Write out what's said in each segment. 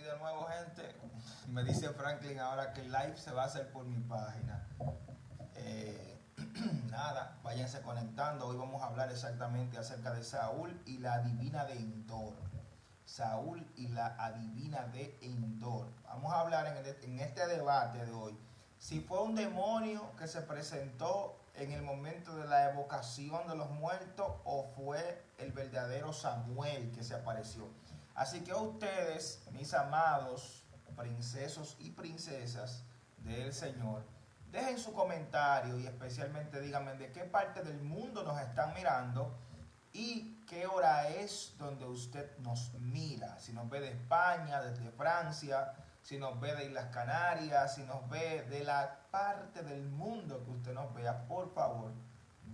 de nuevo, gente. Me dice Franklin ahora que el live se va a hacer por mi página. Eh, Nada, váyanse conectando. Hoy vamos a hablar exactamente acerca de Saúl y la adivina de Endor. Saúl y la adivina de Endor. Vamos a hablar en este debate de hoy si fue un demonio que se presentó en el momento de la evocación de los muertos o fue el verdadero Samuel que se apareció. Así que a ustedes, mis amados princesos y princesas del Señor, dejen su comentario y especialmente díganme de qué parte del mundo nos están mirando y qué hora es donde usted nos mira. Si nos ve de España, desde Francia, si nos ve de Islas Canarias, si nos ve de la parte del mundo que usted nos vea, por favor,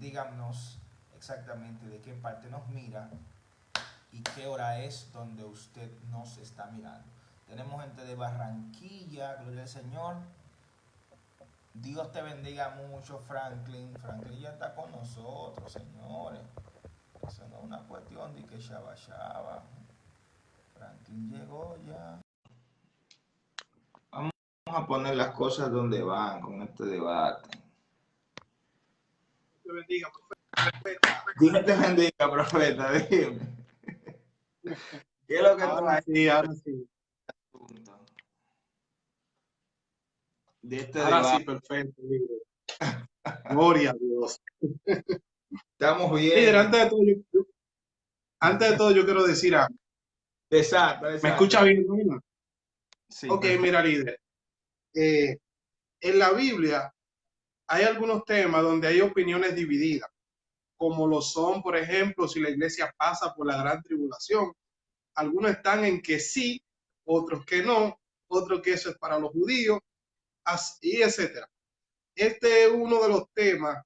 díganos exactamente de qué parte nos mira y qué hora es donde usted nos está mirando. Tenemos gente de Barranquilla, gloria al Señor. Dios te bendiga mucho, Franklin. Franklin ya está con nosotros, señores. Eso no es una cuestión de que Shaba Shaba. Franklin llegó ya. Vamos a poner las cosas donde van con este debate. Te bendiga, Dios te bendiga, profeta, dime. ¿Qué es lo que ahora sí, ahora sí. De este Ahora sí, debate? perfecto, líder. Gloria a Dios. Estamos bien. Líder, antes de todo, yo quiero decir algo. Exacto, ¿Me exacto. escucha bien, no? Sí, Ok, perfecto. mira, líder. En la Biblia hay algunos temas donde hay opiniones divididas, como lo son, por ejemplo, si la iglesia pasa por la gran tribulación. Algunos están en que sí, otros que no, otros que eso es para los judíos, y etcétera. Este es uno de los temas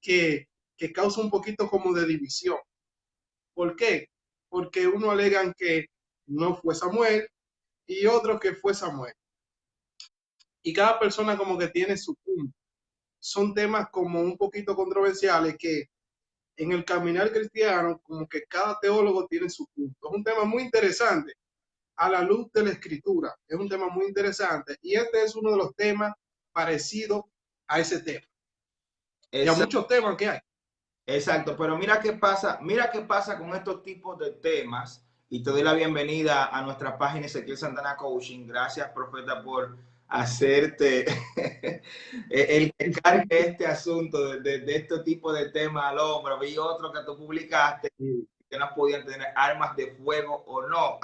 que, que causa un poquito como de división. ¿Por qué? Porque uno alegan que no fue Samuel y otro que fue Samuel. Y cada persona como que tiene su punto. Son temas como un poquito controversiales que en el caminar cristiano como que cada teólogo tiene su punto. Es un tema muy interesante a la luz de la escritura. Es un tema muy interesante y este es uno de los temas parecidos a ese tema. Y a Exacto. muchos temas que hay. Exacto, pero mira qué pasa con estos tipos de temas y te doy la bienvenida a nuestra página Ezequiel Santana Coaching. Gracias, profeta, por hacerte el que cargue este asunto de este tipo de temas al hombro. Vi otro que tú publicaste que no podían tener armas de fuego o no.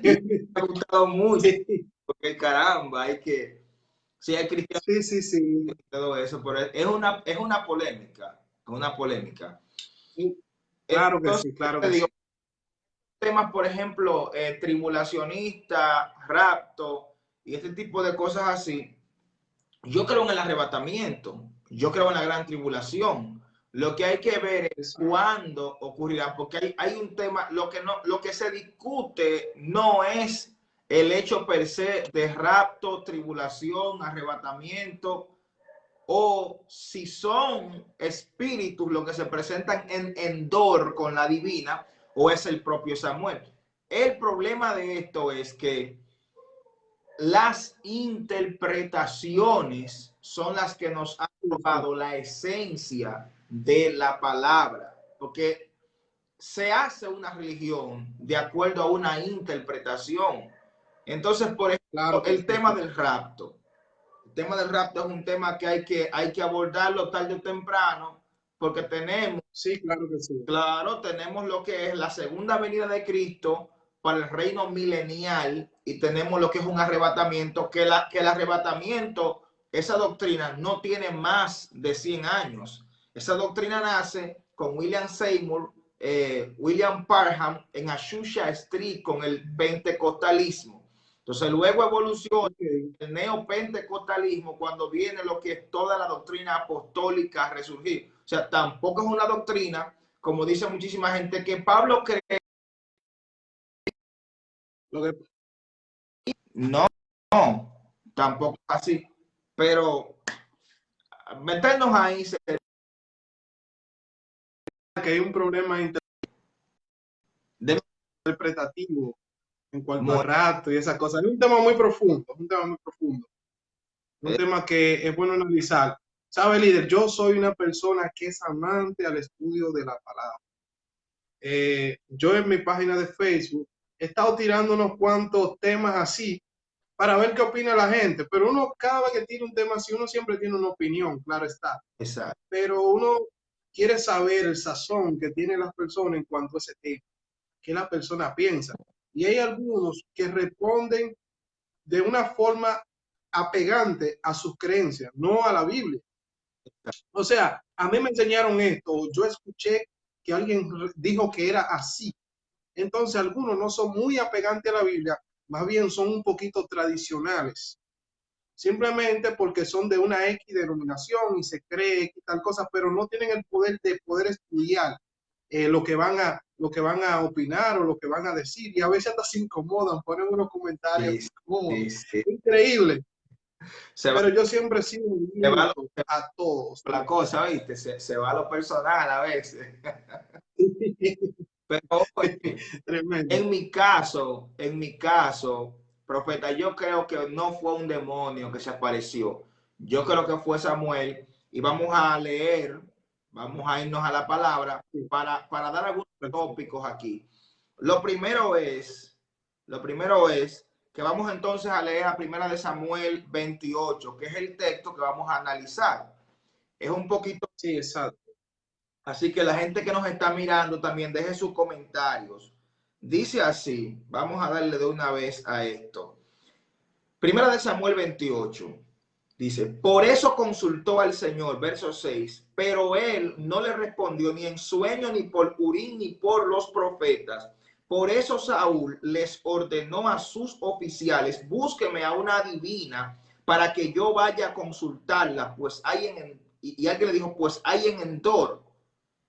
Y me ha gustado mucho Sí, porque caramba, hay que, si hay cristianos sí, sí, sí. y todo eso, pero es una polémica, una polémica. Claro que Entonces, sí, claro te que digo, sí. temas, por ejemplo, tribulacionista, rapto y este tipo de cosas así, yo creo en el arrebatamiento, yo creo en la gran tribulación. Lo que hay que ver es Eso. cuándo ocurrirá, porque hay un tema, lo que se discute no es el hecho per se de rapto, tribulación, arrebatamiento, o si son espíritus los que se presentan en Endor con la divina, o es el propio Samuel. El problema de esto es que las interpretaciones son las que nos han robado la esencia de la palabra, porque se hace una religión de acuerdo a una interpretación. Entonces, por ejemplo, Claro que el sí. tema del rapto. El tema del rapto es un tema que hay que abordarlo tarde o temprano, porque tenemos, Sí, claro que sí. claro, tenemos lo que es la segunda venida de Cristo para el reino milenial y tenemos lo que es un arrebatamiento, que el arrebatamiento, esa doctrina no tiene más de 100 años. Esa doctrina nace con William Seymour, William Parham en Azusa Street con el pentecostalismo. Entonces luego evoluciona Okay. el neopentecostalismo cuando viene lo que es toda la doctrina apostólica a resurgir. O sea, tampoco es una doctrina, como dice muchísima gente, que Pablo cree. Lo que No, no, tampoco así. Pero meternos ahí que hay un problema de interpretativo en cuanto a Muy, rapto y esas cosas. Es un tema muy profundo, es un tema muy profundo, un tema que es bueno analizar. ¿Sabe, líder? Yo soy una persona que es amante al estudio de la palabra. Yo en mi página de Facebook he estado tirando unos cuantos temas así para ver qué opina la gente, pero uno cada vez que tira un tema así, uno siempre tiene una opinión, claro está, exacto. pero uno quiere saber el sazón que tienen las personas en cuanto a ese tema, qué la persona piensa. Y hay algunos que responden de una forma apegante a sus creencias, no a la Biblia. O sea, a mí me enseñaron esto, yo escuché que alguien dijo que era así. Entonces, algunos no son muy apegantes a la Biblia, más bien son un poquito tradicionales, simplemente porque son de una X denominación y se cree X tal cosa, pero no tienen el poder de poder estudiar lo que van a opinar o lo que van a decir, y a veces hasta se incomodan, ponen unos comentarios Sí, incómodos. sí, sí. Increíble, Se va, pero yo siempre he sido se va abierto a todos. la cosa, ¿viste? Se va a lo personal a veces. Pero oye, Tremendo. en mi caso, profeta, yo creo que no fue un demonio que se apareció. Yo creo que fue Samuel. Y vamos a leer, vamos a irnos a la palabra Sí, para dar algunos perfecto. tópicos aquí. Lo primero es, lo primero es que vamos entonces a leer a Primera de Samuel 28, que es el texto que vamos a analizar. Es un poquito, Sí, exacto. así que la gente que nos está mirando también deje sus comentarios. Dice así, vamos a darle de una vez a esto. Primera de Samuel 28. Dice, por eso consultó al Señor, verso 6, pero él no le respondió ni en sueño, ni por Urín, ni por los profetas. Por eso Saúl les ordenó a sus oficiales, búsqueme a una adivina para que yo vaya a consultarla, pues hay y alguien le dijo, pues hay en Endor.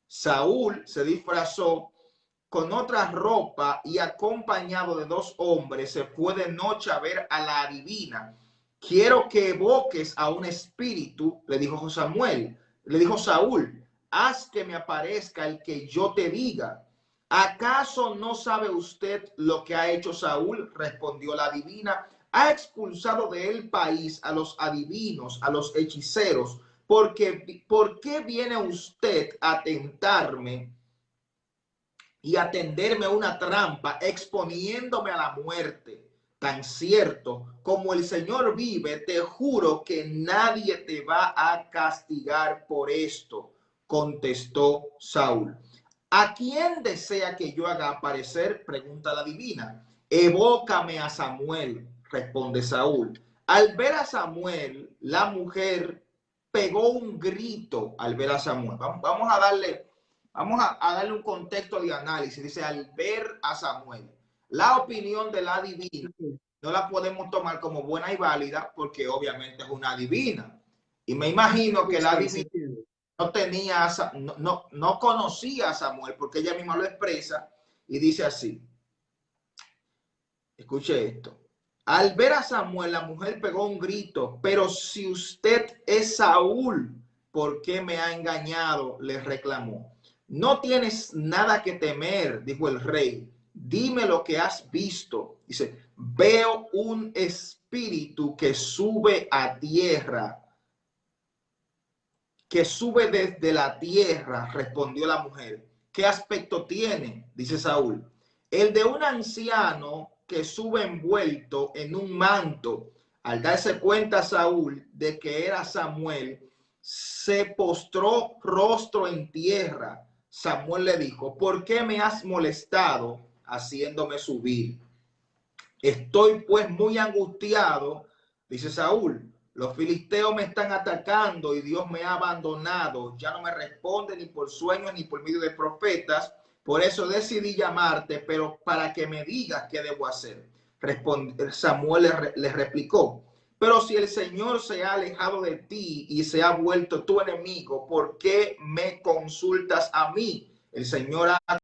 Saúl se disfrazó con otra ropa y acompañado de dos hombres se fue de noche a ver a la adivina. Quiero que evoques a un espíritu, le dijo Samuel, le dijo Saúl, haz que me aparezca el que yo te diga. ¿Acaso no sabe usted lo que ha hecho Saúl? Respondió la adivina. Ha expulsado del país a los adivinos, a los hechiceros. Porque, ¿por qué viene usted a tentarme y a tenderme una trampa, exponiéndome a la muerte? Tan cierto como el Señor vive, te juro que nadie te va a castigar por esto, contestó Saúl. ¿A quién desea que yo haga aparecer? Pregunta la divina. Evócame a Samuel, responde Saúl. Al ver a Samuel, la mujer pegó un grito al ver a Samuel. Vamos a darle un contexto de análisis. Dice, al ver a Samuel, la opinión de la divina no la podemos tomar como buena y válida porque obviamente es una divina. Y me imagino Sí, que la sí, se divina entiende. no tenía, no conocía a Samuel porque ella misma lo expresa y dice así, escuche esto. Al ver a Samuel, la mujer pegó un grito, pero si usted es Saúl, ¿por qué me ha engañado? Le reclamó. No tienes nada que temer, dijo el rey. Dime lo que has visto. Dice, veo un espíritu que sube desde la tierra, respondió la mujer. ¿Qué aspecto tiene? Dice Saúl. El de un anciano que sube envuelto en un manto. Al darse cuenta Saúl de que era Samuel, se postró rostro en tierra. Samuel le dijo, ¿por qué me has molestado haciéndome subir? Estoy pues muy angustiado, dice Saúl. Los filisteos me están atacando y Dios me ha abandonado. Ya no me responde ni por sueños ni por medio de profetas. Por eso decidí llamarte, pero para que me digas qué debo hacer. Samuel le replicó, pero si el Señor se ha alejado de ti y se ha vuelto tu enemigo, ¿por qué me consultas a mí? El Señor ha...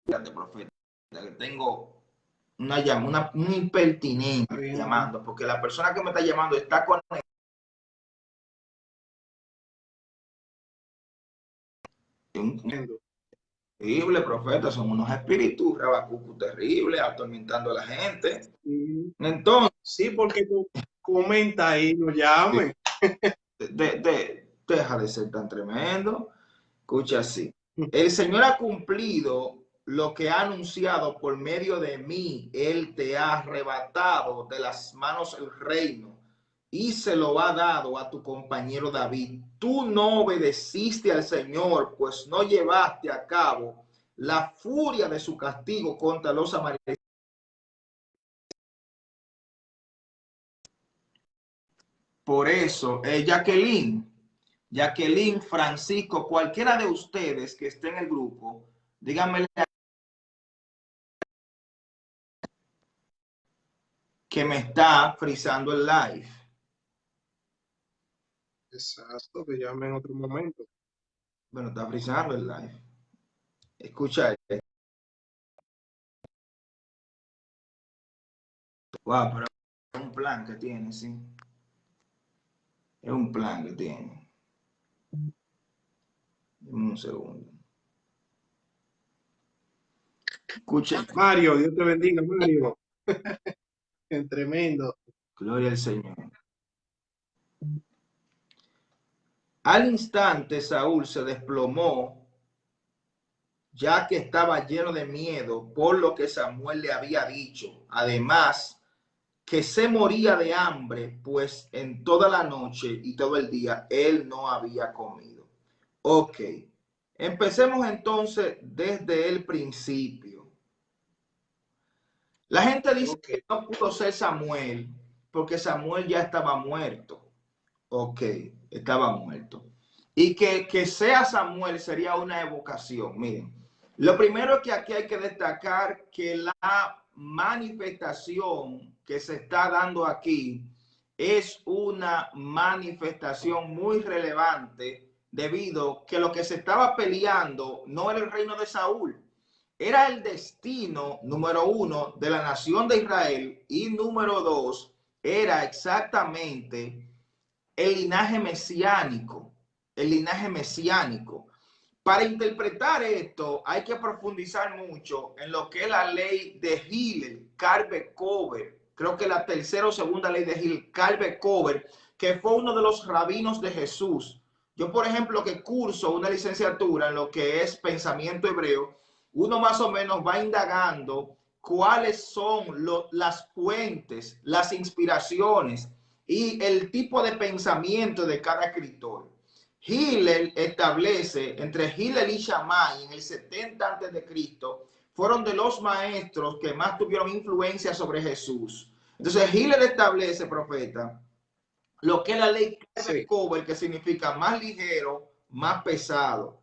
Profeta, que tengo una Está impertinencia bien, está llamando, porque la persona que me está llamando está con un bien. terribles, profeta, son unos espíritus, rabacucu terribles, atormentando a la gente. Sí, Entonces, sí, porque tú comenta ahí, no llame. deja de ser tan tremendo. Escucha así. El Señor ha cumplido lo que ha anunciado por medio de mí. Él te ha arrebatado de las manos el reino y se lo ha dado a tu compañero David. Tú no obedeciste al Señor, pues no llevaste a cabo la furia de su castigo contra los samaritanos. Por eso, Jacqueline, Francisco, cualquiera de ustedes que esté en el grupo, díganme que me está frizando el live. Exacto, que llame en otro momento. Bueno, está frizando el live. Escucha. Wow, pero es un plan que tiene, sí. Es un plan que tiene. Un segundo. Escucha. Mario, Dios te bendiga, Mario. En tremendo. Gloria al Señor. Al instante Saúl se desplomó, ya que estaba lleno de miedo por lo que Samuel le había dicho. Además, que se moría de hambre, pues en toda la noche y todo el día él no había comido. Ok, empecemos entonces desde el principio. La gente dice Ok, que no pudo ser Samuel porque Samuel ya estaba muerto. Ok, estaba muerto. Y que sea Samuel sería una evocación. Miren, lo primero es que aquí hay que destacar que la manifestación que se está dando aquí es una manifestación muy relevante debido que lo que se estaba peleando no era el reino de Saúl, era el destino, número uno, de la nación de Israel y número dos, era exactamente el linaje mesiánico, el linaje mesiánico. Para interpretar esto hay que profundizar mucho en lo que es la ley de Hillel, Calvert-Cover, creo que la tercera o segunda ley de Hillel, Calvert-Cover, que fue uno de los rabinos de Jesús. Yo, por ejemplo, que curso una licenciatura en lo que es pensamiento hebreo, uno más o menos va indagando cuáles son las fuentes, las inspiraciones y el tipo de pensamiento de cada escritor. Hillel establece entre Hillel y Shammai en el 70 antes de Cristo fueron de los maestros que más tuvieron influencia sobre Jesús. Entonces Hillel establece, profeta, lo que es la ley sí, Cover, que significa más ligero, más pesado.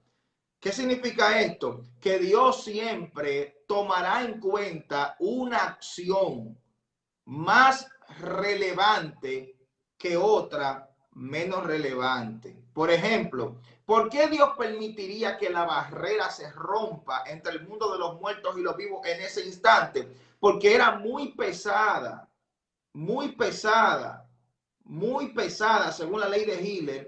¿Qué significa esto? Que Dios siempre tomará en cuenta una acción más relevante que otra menos relevante. Por ejemplo, ¿por qué Dios permitiría que la barrera se rompa entre el mundo de los muertos y los vivos en ese instante? Porque era muy pesada, muy pesada, muy pesada, según la ley de Hillel,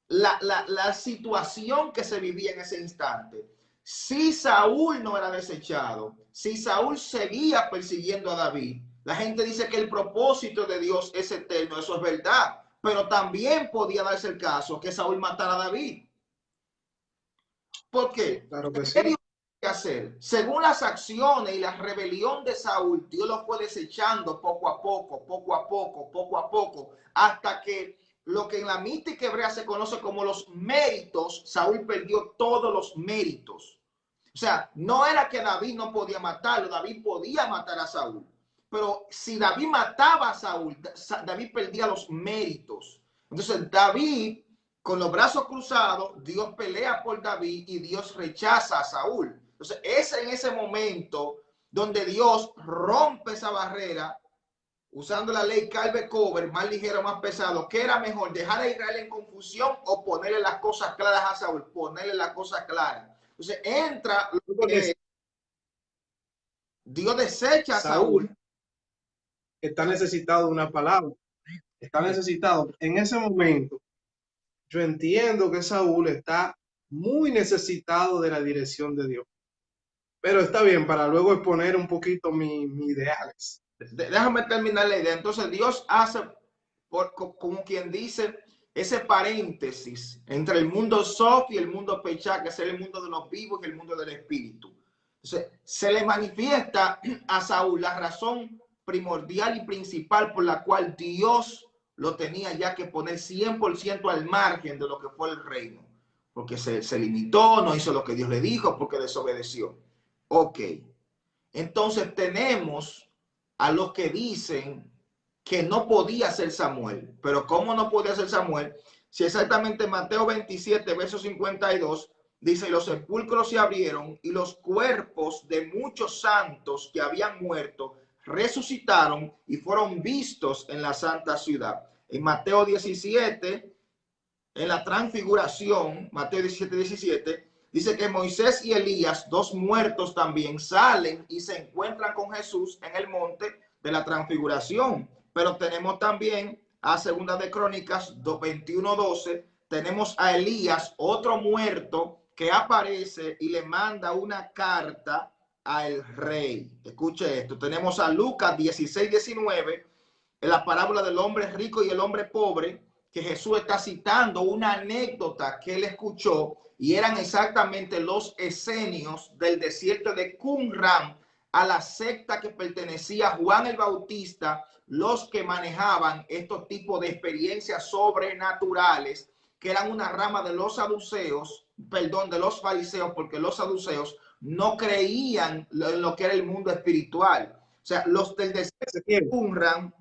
la situación que se vivía en ese instante. Si Saúl no era desechado, si Saúl seguía persiguiendo a David, la gente dice que el propósito de Dios es eterno, eso es verdad, pero también podía darse el caso que Saúl matara a David. ¿Por sí, qué? claro que ¿Qué sí. Dios que hacer? Según las acciones y la rebelión de Saúl, Dios lo fue desechando poco a poco, poco a poco, poco a poco, hasta que lo que en la mística hebrea se conoce como los méritos, Saúl perdió todos los méritos. O sea, no era que David no podía matarlo, David podía matar a Saúl. Pero si David mataba a Saúl, David perdía los méritos. Entonces, David, con los brazos cruzados, Dios pelea por David y Dios rechaza a Saúl. Entonces, es en ese momento donde Dios rompe esa barrera usando la ley Calvert-Cover, más ligero, más pesado. ¿Qué era mejor? ¿Dejar a Israel en confusión o ponerle las cosas claras a Saúl? Ponerle las cosas claras. Entonces entra, Porque Dios desecha a Saúl Saúl. está necesitado de una palabra, está necesitado. En ese momento, yo entiendo que Saúl está muy necesitado de la dirección de Dios. Pero está bien, para luego exponer un poquito mis ideales. Déjame terminar la idea. Entonces Dios hace, como quien dice, ese paréntesis entre el mundo Sof y el mundo Pechá, que es el mundo de los vivos y el mundo del espíritu. Entonces, se le manifiesta a Saúl la razón primordial y principal por la cual Dios lo tenía ya que poner 100% al margen de lo que fue el reino. Porque se limitó, no hizo lo que Dios le dijo, porque desobedeció. Ok. Entonces tenemos a los que dicen que no podía ser Samuel. Pero ¿cómo no podía ser Samuel? Si exactamente Mateo 27, verso 52, dice, los sepulcros se abrieron y los cuerpos de muchos santos que habían muerto resucitaron y fueron vistos en la santa ciudad. En Mateo 17, en la transfiguración, Mateo 17, 17, dice que Moisés y Elías, dos muertos también, salen y se encuentran con Jesús en el monte de la transfiguración. Pero tenemos también a Segunda de Crónicas 21, 12, tenemos a Elías, otro muerto, que aparece y le manda una carta al rey. Escuche esto. Tenemos a Lucas 16, 19, en la parábola del hombre rico y el hombre pobre, que Jesús está citando una anécdota que él escuchó y eran exactamente los esenios del desierto de Qumran, a la secta que pertenecía a Juan el Bautista, los que manejaban estos tipos de experiencias sobrenaturales, que eran una rama de los saduceos, perdón, de los fariseos, porque los saduceos no creían en lo que era el mundo espiritual. O sea, los del desierto de Qumran.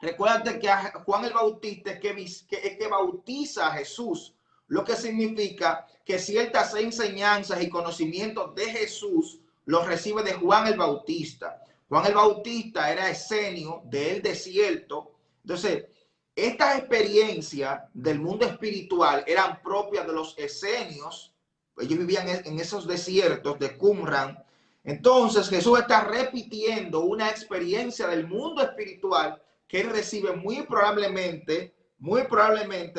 Recuérdate que a Juan el Bautista es que bautiza a Jesús, lo que significa que ciertas enseñanzas y conocimientos de Jesús los recibe de Juan el Bautista. Juan el Bautista era esenio del desierto. Entonces, estas experiencias del mundo espiritual eran propias de los esenios. Ellos vivían en esos desiertos de Qumran. Entonces, Jesús está repitiendo una experiencia del mundo espiritual que él recibe muy probablemente,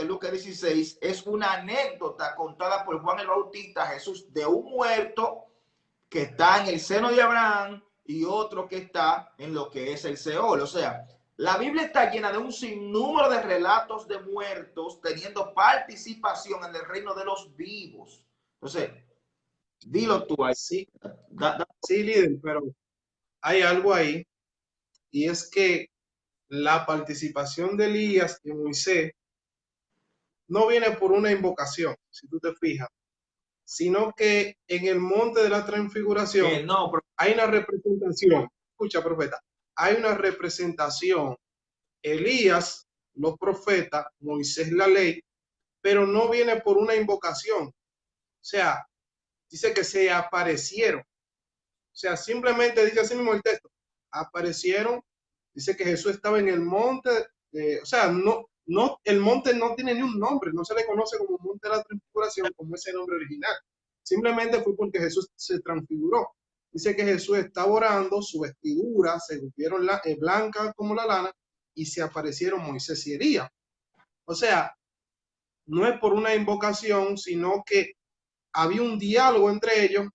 Lucas 16, es una anécdota contada por Juan el Bautista a Jesús de un muerto que está en el seno de Abraham y otro que está en lo que es el Seol. O sea, la Biblia está llena de un sinnúmero de relatos de muertos teniendo participación en el reino de los vivos. Entonces, dilo tú ahí. Sí, sí, líder, pero hay algo ahí, y es que la participación de Elías y Moisés no viene por una invocación, si tú te fijas, sino que en el monte de la transfiguración no, pero hay una representación. Escucha, profeta, hay una representación. Elías, los profetas, Moisés, la ley, pero no viene por una invocación. O sea, dice que se aparecieron. O sea, simplemente dice así mismo el texto, aparecieron, dice que Jesús estaba en el monte, o sea, el monte no tiene ni un nombre, no se le conoce como monte de la transfiguración, como ese nombre original. Simplemente fue porque Jesús se transfiguró. Dice que Jesús estaba orando, su vestidura se volvieron blanca como la lana y se aparecieron Moisés y Elías. O sea, no es por una invocación, sino que había un diálogo entre ellos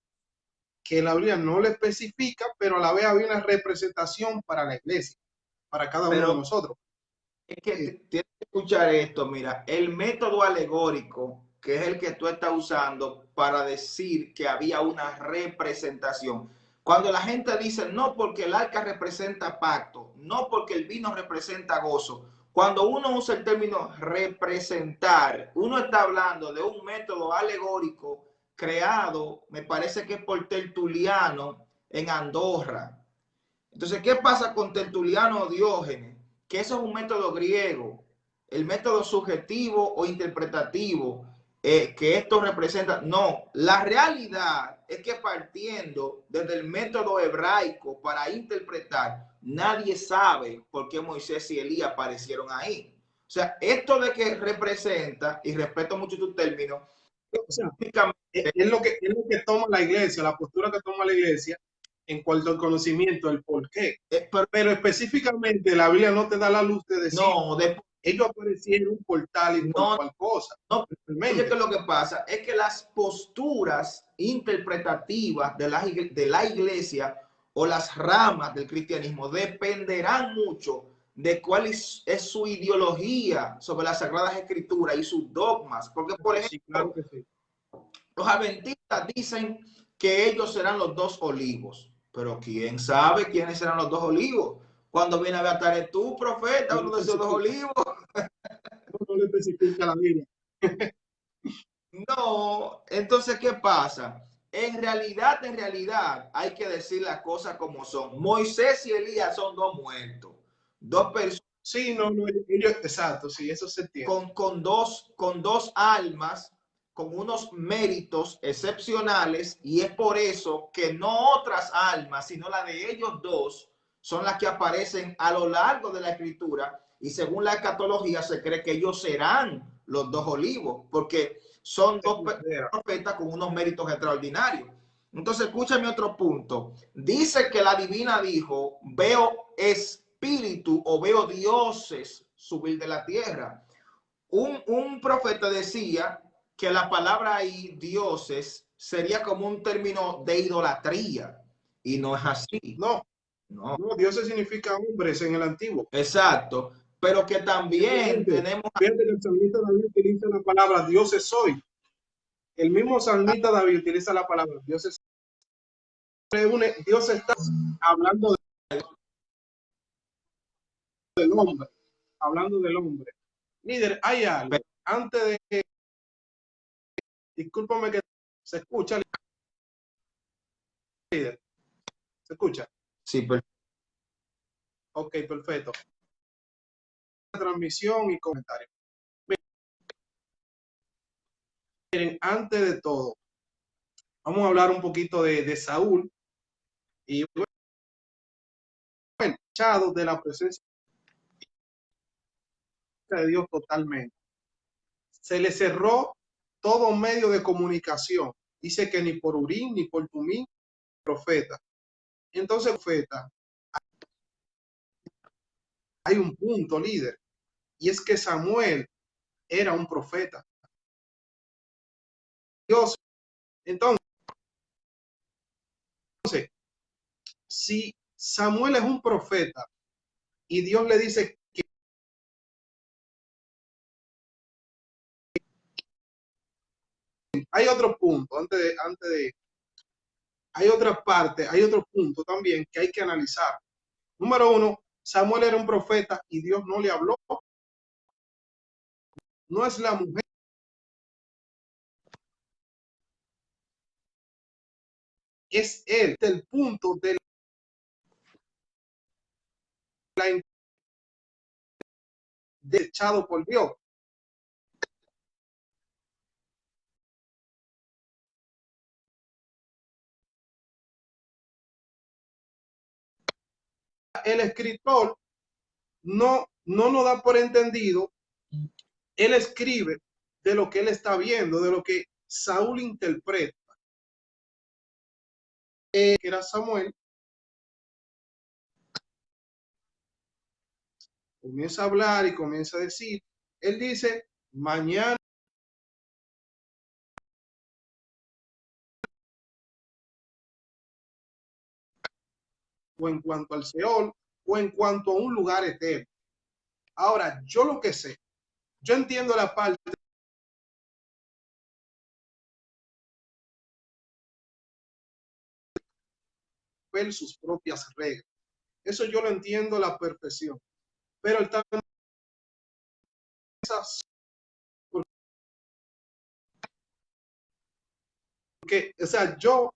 que la Biblia no le especifica, pero a la vez había una representación para la iglesia, para cada uno de nosotros. Es que tienes que escuchar esto, mira, el método alegórico, que es el que tú estás usando para decir que había una representación. Cuando la gente dice, no porque el arca representa pacto, no porque el vino representa gozo, cuando uno usa el término representar, uno está hablando de un método alegórico creado, me parece que por Tertuliano en Andorra. Entonces, ¿qué pasa con Tertuliano o Diógenes? Que eso es un método griego, el método subjetivo o interpretativo, que esto representa. No, la realidad es que partiendo desde el método hebraico para interpretar, nadie sabe por qué Moisés y Elías aparecieron ahí. O sea, esto de que representa, y respeto mucho tu término, o sea, es lo que toma la iglesia, la postura que toma la iglesia en cuanto al conocimiento, el por qué. Pero específicamente la Biblia no te da la luz de decir no, ellos aparecieron por tal y por No, cual cosa. no, oye, Realmente. que lo que pasa es que las posturas interpretativas de la iglesia o las ramas del cristianismo dependerán mucho de cuál es su ideología sobre las Sagradas Escrituras y sus dogmas. Porque, por Sí, claro ejemplo, que sí. los adventistas dicen que ellos serán los dos olivos, pero ¿quién sabe quiénes serán los dos olivos? Cuando viene a ver, ¿eres tú, profeta, No uno lo de esos dos especifica, olivos? no lo especifica la Biblia. No, entonces, ¿qué pasa? En realidad, hay que decir las cosas como son. Moisés y Elías son dos muertos, dos personas Sí, no, no, ellos, exacto, sí, eso se entiende. con dos almas, con unos méritos excepcionales, y es por eso que no otras almas, sino la de ellos dos, son las que aparecen a lo largo de la escritura, y según la escatología se cree que ellos serán los dos olivos, porque son Se dos considera. profetas con unos méritos extraordinarios. Entonces, escúchame otro punto. Dice que la divina dijo, veo espíritu o veo dioses subir de la tierra. Un profeta decía que la palabra ahí, dioses, sería como un término de idolatría. Y no es así. No, No. no, Dios significa hombres en el antiguo. Exacto. Pero que también Simplemente, tenemos... fíjate que el salmista David utiliza la palabra Dios es hoy. El mismo salmista David utiliza la palabra Dios es hoy. Dios está hablando del hombre, hablando del hombre. Líder, hay algo. Antes de que, discúlpame que se escucha, líder, se escucha. Sí, pero... Ok, perfecto. Transmisión y comentario. Miren, antes de todo, vamos a hablar un poquito de Saúl y bueno, echado de la presencia de Dios totalmente. Se le cerró todo medio de comunicación. Dice que ni por Urín ni por Tumín, profeta. Entonces, profeta, hay un punto, líder, y es que Samuel era un profeta. Dios, entonces, si Samuel es un profeta y Dios le dice que hay otro punto, hay otra parte, hay otro punto también que hay que analizar. Número uno, Samuel era un profeta y Dios no le habló. No es la mujer, es él, el punto de la echado por Dios. El escritor no nos da por entendido, él escribe de lo que él está viendo, de lo que Saúl interpreta. Que era Samuel, comienza a hablar y comienza a decir, él dice, mañana o en cuanto al Seol o en cuanto a un lugar eterno. Ahora, yo lo que sé, yo entiendo la parte de sus propias reglas. Eso yo lo entiendo a la perfección. Pero el tal porque, o sea, yo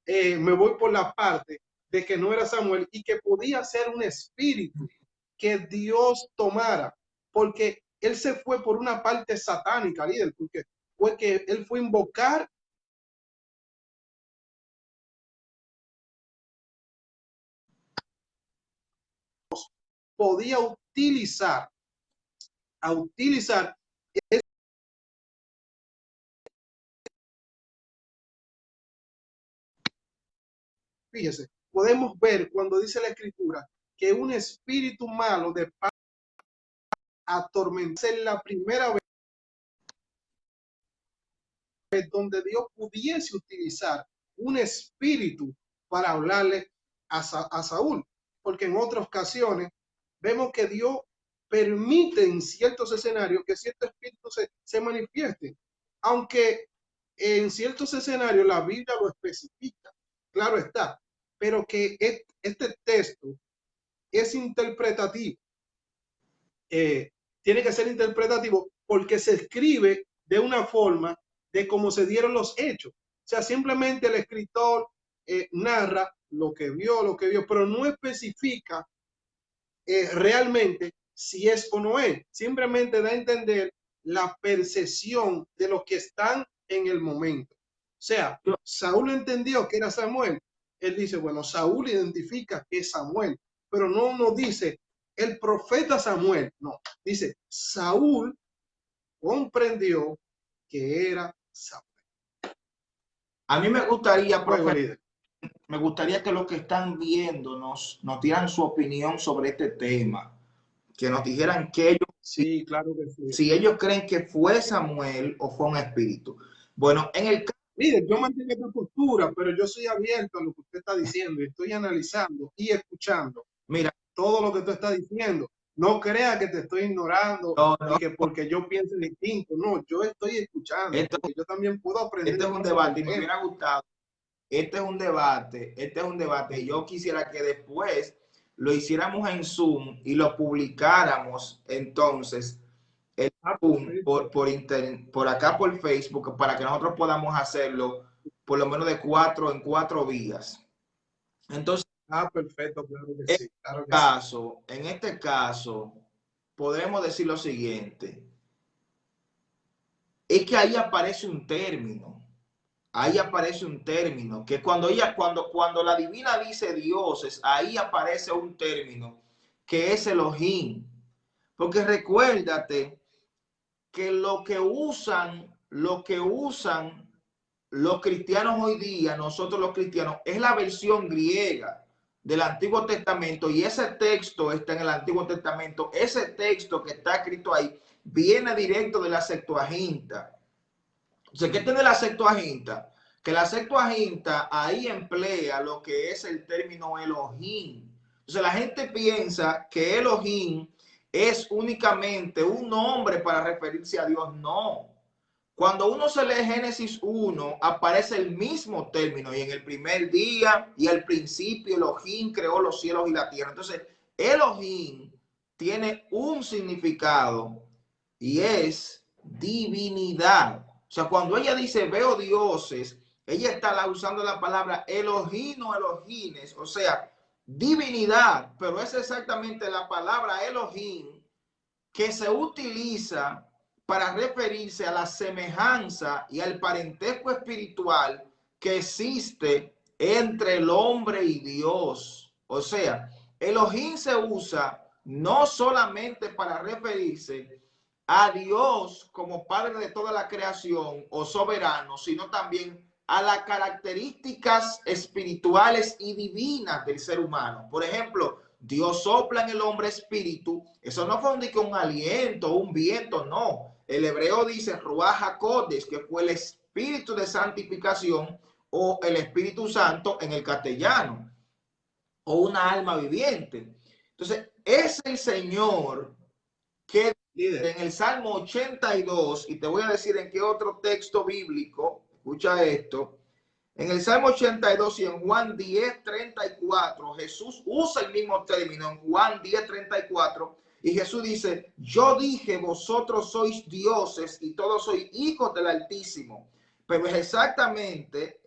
me voy por la parte de que no era Samuel y que podía ser un espíritu que Dios tomara, porque él se fue por una parte satánica, líder, porque fue que él fue a invocar, podía utilizar, fíjese, podemos ver cuando dice la escritura que un espíritu malo de atormentarse en la primera vez donde Dios pudiese utilizar un espíritu para hablarle a Saúl, porque en otras ocasiones vemos que Dios permite en ciertos escenarios que ciertos espíritus se manifiesten, aunque en ciertos escenarios la Biblia lo especifica, claro está, pero que este texto es interpretativo, tiene que ser interpretativo porque se escribe de una forma de cómo se dieron los hechos. O sea, simplemente el escritor narra lo que vio, pero no especifica realmente si es o no es. Simplemente da a entender la percepción de los que están en el momento. O sea, Saúl entendió que era Samuel. Él dice, bueno, Saúl identifica que es Samuel, pero no nos dice el profeta Samuel, no. Dice, Saúl comprendió que era Samuel. A mí me gustaría, Luego, líder. me gustaría que los que están viendo nos dieran su opinión sobre este tema, que nos dijeran que ellos, Sí, claro que sí. si ellos creen que fue Samuel o fue un espíritu. Bueno, en el Líder, yo mantengo esta postura, pero yo soy abierto a lo que usted está diciendo. Estoy analizando y escuchando mira, todo lo que tú estás diciendo. No crea que te estoy ignorando no, y no, que porque yo pienso distinto. No, yo estoy escuchando esto, porque yo también puedo aprender este es de un ti sobre debate el y me tema. hubiera gustado. Este es un debate. Yo quisiera que después lo hiciéramos en Zoom y lo publicáramos entonces en Zoom por acá por Facebook para que nosotros podamos hacerlo por lo menos de 4 en 4 días. Entonces, Perfecto, claro que en sí, claro que sí. en este caso, podremos decir lo siguiente, es que ahí aparece un término. Ahí aparece un término, que cuando la divina dice dioses, ahí aparece un término que es Elohim. Porque recuérdate que lo que usan los cristianos hoy día, nosotros los cristianos, es la versión griega del Antiguo Testamento, y ese texto está en el Antiguo Testamento. Ese texto que está escrito ahí viene directo de la Septuaginta. Entonces, ¿qué tiene la Septuaginta? Que la Septuaginta ahí emplea lo que es el término Elohim. Entonces, la gente piensa que Elohim es únicamente un nombre para referirse a Dios. No. Cuando uno se lee Génesis 1, aparece el mismo término, y en el primer día y al principio Elohim creó los cielos y la tierra. Entonces, Elohim tiene un significado y es divinidad. O sea, cuando ella dice veo dioses, ella está usando la palabra Elohim o Elohines, o sea, divinidad, pero es exactamente la palabra Elohim que se utiliza para referirse a la semejanza y al parentesco espiritual que existe entre el hombre y Dios. O sea, Elohim se usa no solamente para referirse a Dios como Padre de toda la creación o soberano, sino también a las características espirituales y divinas del ser humano. Por ejemplo, Dios sopla en el hombre espíritu. Eso no fue un aliento, un viento, no. El hebreo dice Ruach HaKodesh, que fue el espíritu de santificación, o el Espíritu Santo en el castellano, o una alma viviente. Entonces, es el Señor que en el Salmo 82, y te voy a decir en qué otro texto bíblico, escucha esto, en el Salmo 82 y en Juan 10:34, Jesús usa el mismo término en Juan 10:34, y Jesús dice, yo dije, vosotros sois dioses y todos sois hijos del Altísimo. Pero es exactamente,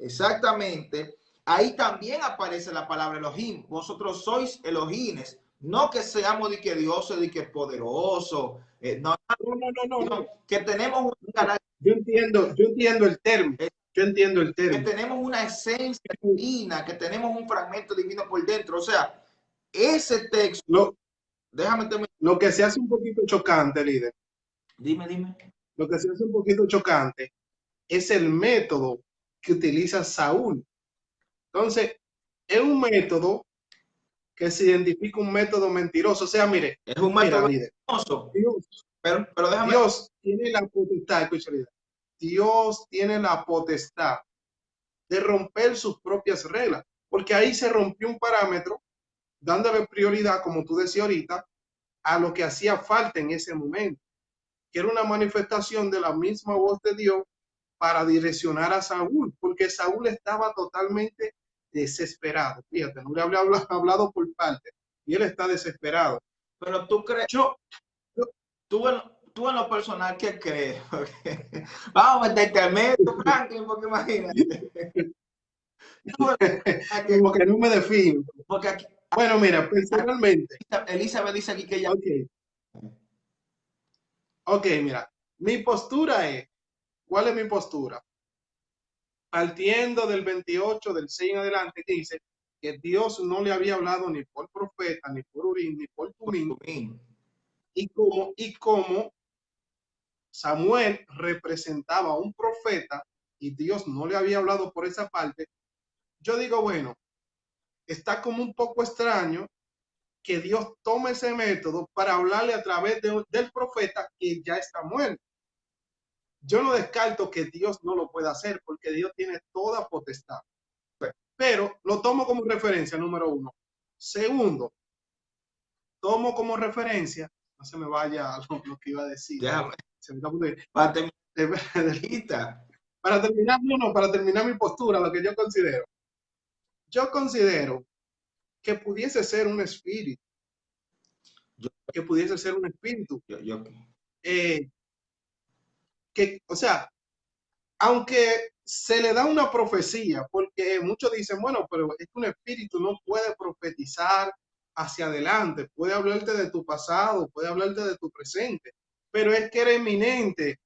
ahí también aparece la palabra Elohim. Vosotros sois Elohines. No que seamos de que dioses, de que poderosos. No, No. que tenemos un carácter. Yo entiendo el término. Yo entiendo el término. Que tenemos una esencia divina, que tenemos un fragmento divino por dentro. O sea, ese texto, déjame terminar. Lo que se hace un poquito chocante, líder. Dime. Lo que se hace un poquito chocante es el método que utiliza Saúl. Entonces, es un método que se identifica un método mentiroso. O sea, mire, Es un mira, método líder, hermoso, Dios, pero déjame. Dios tiene la potestad, escucha, líder, Dios tiene la potestad de romper sus propias reglas, porque ahí se rompió un parámetro, dándole prioridad, como tú decías ahorita, a lo que hacía falta en ese momento, que era una manifestación de la misma voz de Dios para direccionar a Saúl, porque Saúl estaba totalmente desesperado. Fíjate, no le había hablado por parte, y él está desesperado. Pero tú crees, Yo, yo tú en lo personal, ¿qué crees? Vamos a meterte al medio, Franklin, porque imagínate. como que no me defino. Porque aquí, Bueno, mira, personalmente, Elizabeth dice aquí que ella. ok, ok, mira, mi postura es, ¿cuál es mi postura? Partiendo del 28, del 6 en adelante, que dice que Dios no le había hablado ni por profeta, ni por Urim, ni por Tumín, y como Samuel representaba a un profeta y Dios no le había hablado por esa parte, yo digo, bueno, está como un poco extraño que Dios tome ese método para hablarle a través del profeta que ya está muerto. Yo no descarto que Dios no lo pueda hacer porque Dios tiene toda potestad, pero lo tomo como referencia, número uno. Segundo, tomo como referencia, no se me vaya lo que iba a decir. Déjame. Se me está Para terminar, para terminar mi postura, lo que yo considero. Yo considero que pudiese ser un espíritu, que pudiese ser un espíritu, o sea, aunque se le da una profecía, porque muchos dicen, bueno, pero es que un espíritu no puede profetizar hacia adelante, puede hablarte de tu pasado, puede hablarte de tu presente, pero es que era eminente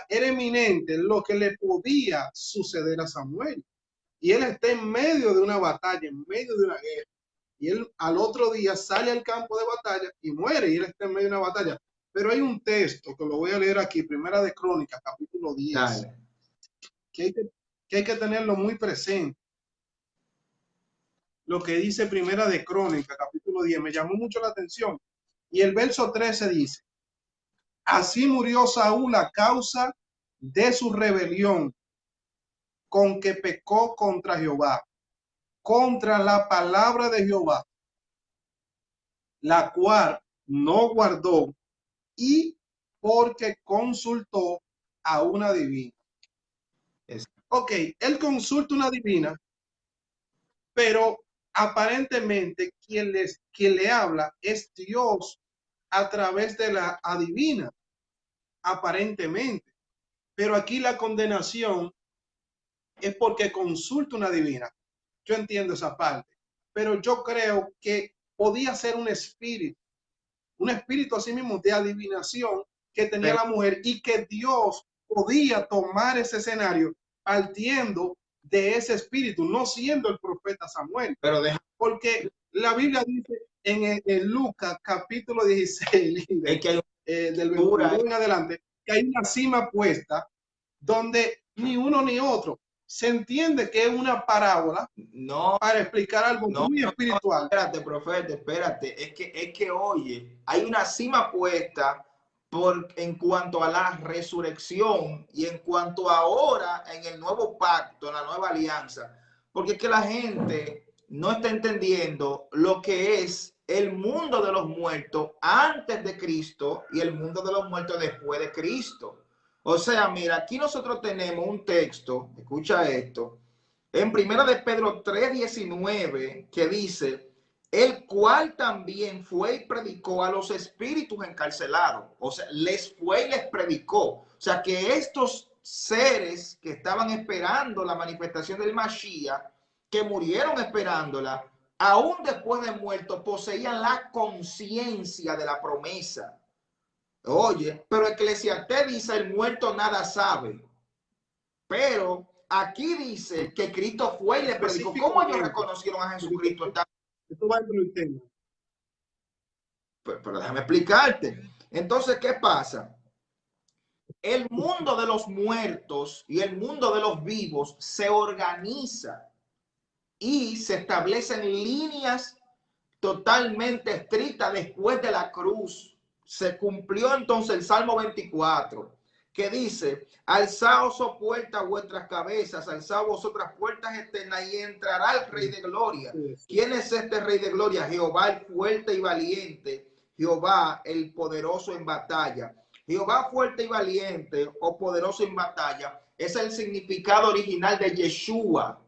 era eminente lo que le podía suceder a Samuel. Y él está en medio de una batalla, en medio de una guerra. Y él al otro día sale al campo de batalla y muere, y él está en medio de una batalla. Pero hay un texto que lo voy a leer aquí, Primera de Crónicas, capítulo 10, que hay que tenerlo muy presente. Lo que dice Primera de Crónicas, capítulo 10, me llamó mucho la atención. Y el verso 13 dice, así murió Saúl a causa de su rebelión con que pecó contra Jehová, contra la palabra de Jehová, la cual no guardó, y porque consultó a una divina. Ok, él consulta una divina, pero aparentemente quien le habla es Dios a través de la adivina, aparentemente. Pero aquí la condenación es porque consulta una divina. Yo entiendo esa parte, pero yo creo que podía ser un espíritu así mismo de adivinación que tenía la mujer, y que Dios podía tomar ese escenario partiendo de ese espíritu, no siendo el profeta Samuel. Porque la Biblia dice en Lucas capítulo 16, del 22 en adelante, que hay una cima puesta donde ni uno ni otro. Se entiende que es una parábola para explicar algo muy espiritual. Espérate, profeta, espérate. Es que, oye, hay una cima puesta en cuanto a la resurrección y en cuanto ahora en el nuevo pacto, en la nueva alianza. Porque es que la gente no está entendiendo lo que es el mundo de los muertos antes de Cristo y el mundo de los muertos después de Cristo. O sea, mira, aquí nosotros tenemos un texto, escucha esto, en primera de Pedro 3:19, que dice, el cual también fue y predicó a los espíritus encarcelados. O sea, les fue y les predicó. O sea, que estos seres que estaban esperando la manifestación del Mashiach, que murieron esperándola, aún después de muerto, poseían la conciencia de la promesa. Oye, pero Eclesiastés dice, el muerto nada sabe. Pero aquí dice que Cristo fue y le predicó. ¿Cómo ellos reconocieron a Jesucristo? Esto va dentro del tema. Pero déjame explicarte. Entonces, ¿qué pasa? El mundo de los muertos y el mundo de los vivos se organiza y se establecen líneas totalmente estricta después de la cruz. Se cumplió entonces el Salmo 24, que dice: alzaos, oh puertas, vuestras cabezas, alzaos vosotras puertas eternas, y entrará el Rey de Gloria. ¿Quién es este Rey de Gloria? Jehová el fuerte y valiente, Jehová el poderoso en batalla. Jehová fuerte y valiente o poderoso en batalla es el significado original de Yeshua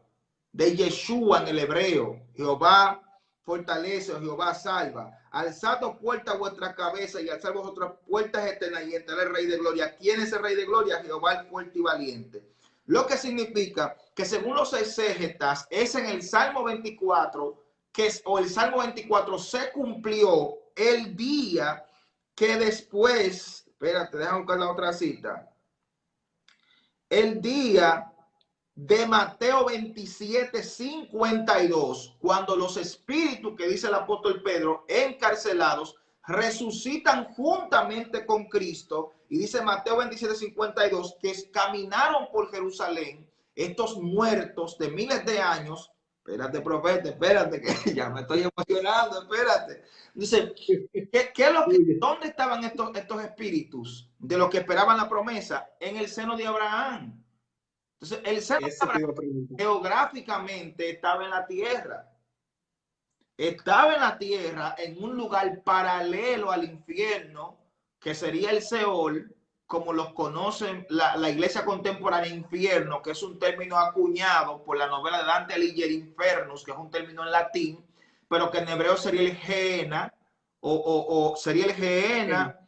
en el hebreo. Jehová fortalece, Jehová salva. Alzad puertas vuestra cabeza y alzad vosotras puertas eternas, y entrará el Rey de Gloria. ¿Quién es el Rey de Gloria? Jehová el fuerte y valiente. Lo que significa que según los exégetas es en el Salmo 24 o el Salmo 24 se cumplió el día que después, espérate, déjame buscar la otra cita. El día de Mateo 27, 52, cuando los espíritus, que dice el apóstol Pedro, encarcelados, resucitan juntamente con Cristo, y dice Mateo 27, 52, que caminaron por Jerusalén estos muertos de miles de años. Espérate, profeta, espérate, que ya me estoy emocionando, espérate. Dice, ¿dónde estaban estos espíritus de los que esperaban la promesa? En el seno de Abraham. Entonces, el seno de Abraham geográficamente estaba en la tierra. Estaba en la tierra, en un lugar paralelo al infierno, que sería el Seol, como los conocen la iglesia contemporánea, infierno, que es un término acuñado por la novela de Dante Alighieri, Infernus, que es un término en latín, pero que en hebreo sería el Gehenna, o sería el Gehenna,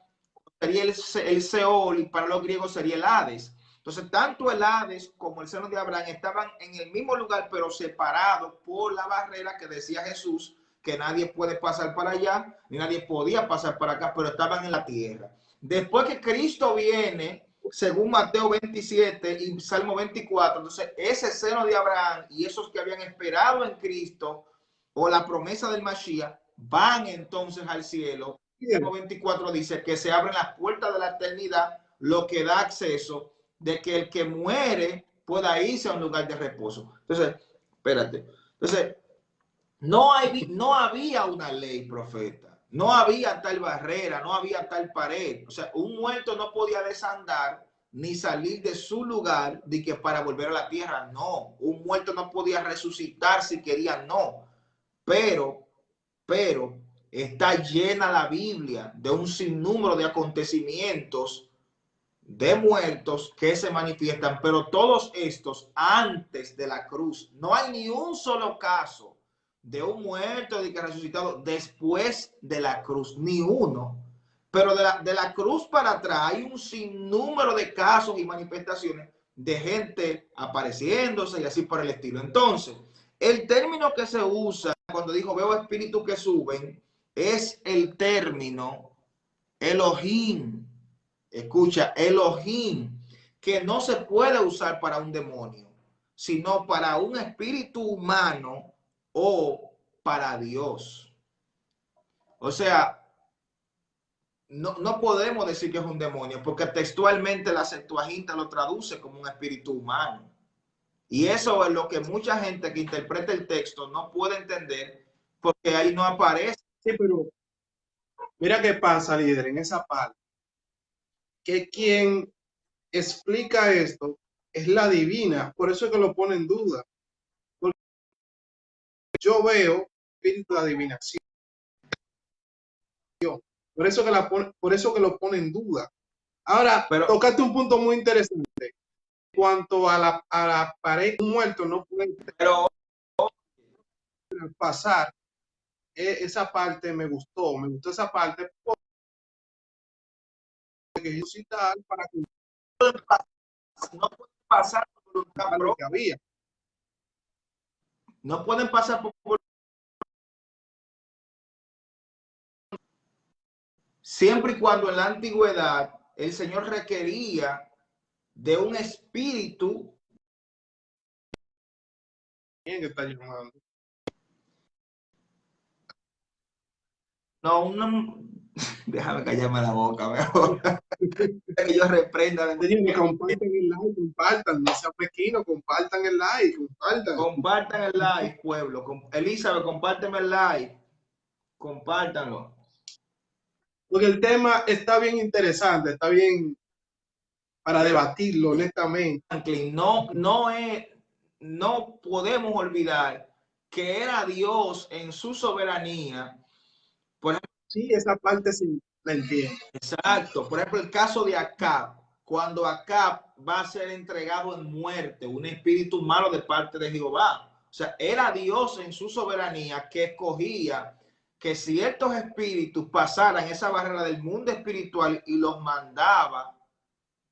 sería el Seol, y para los griegos sería el Hades. Entonces, tanto el Hades como el seno de Abraham estaban en el mismo lugar, pero separados por la barrera que decía Jesús, que nadie puede pasar para allá, ni nadie podía pasar para acá, pero estaban en la tierra. Después que Cristo viene, según Mateo 27 y Salmo 24, entonces ese seno de Abraham y esos que habían esperado en Cristo o la promesa del Mashiach van entonces al cielo. Salmo 24 dice que se abren las puertas de la eternidad, lo que da acceso de que el que muere pueda irse a un lugar de reposo. Entonces, espérate. Entonces, no había una ley, profeta. No había tal barrera, no había tal pared. O sea, un muerto no podía desandar ni salir de su lugar de que para volver a la tierra. No, un muerto no podía resucitar si quería, no. Pero está llena la Biblia de un sinnúmero de acontecimientos de muertos que se manifiestan, pero todos estos antes de la cruz. No hay ni un solo caso de un muerto de que ha resucitado después de la cruz, ni uno. Pero de la cruz para atrás hay un sinnúmero de casos y manifestaciones de gente apareciéndose y así por el estilo. Entonces, el término que se usa cuando dijo veo espíritus que suben es el término Elohim. Escucha, Elohim, que no se puede usar para un demonio, sino para un espíritu humano o para Dios. O sea, no podemos decir que es un demonio, porque textualmente la Septuaginta lo traduce como un espíritu humano. Y eso es lo que mucha gente que interpreta el texto no puede entender, porque ahí no aparece. Sí, pero mira qué pasa, líder, en esa parte. Que quien explica esto es la divina, por eso es que lo pone en duda. Porque yo veo espíritu de adivinación. Por eso que lo pone en duda. Ahora, tocaste un punto muy interesante. En cuanto a la pared, un muerto no puede pasar. Esa parte me gustó esa parte porque resucitar para que no pueden pasar por lo que había. No pueden pasar por siempre y cuando en la antigüedad el Señor requería de un espíritu. ¿Quién está llamando? No, déjame callarme la boca mejor. Que yo reprenda. Señores, compartan el like, compartan, no sean mezquinos, compartan el like, compartan. Compartan el like, pueblo. Elizabeth, compárteme el like. Compártanlo. Porque el tema está bien interesante, está bien para debatirlo honestamente. Franklin, no podemos olvidar que era Dios en su soberanía. Por ejemplo, Sí, esa parte sí la entiendo. exacto. Por ejemplo, el caso de Acab, cuando Acab va a ser entregado en muerte, un espíritu malo de parte de Jehová. O sea, era Dios en su soberanía que escogía que ciertos espíritus pasaran esa barrera del mundo espiritual y los mandaba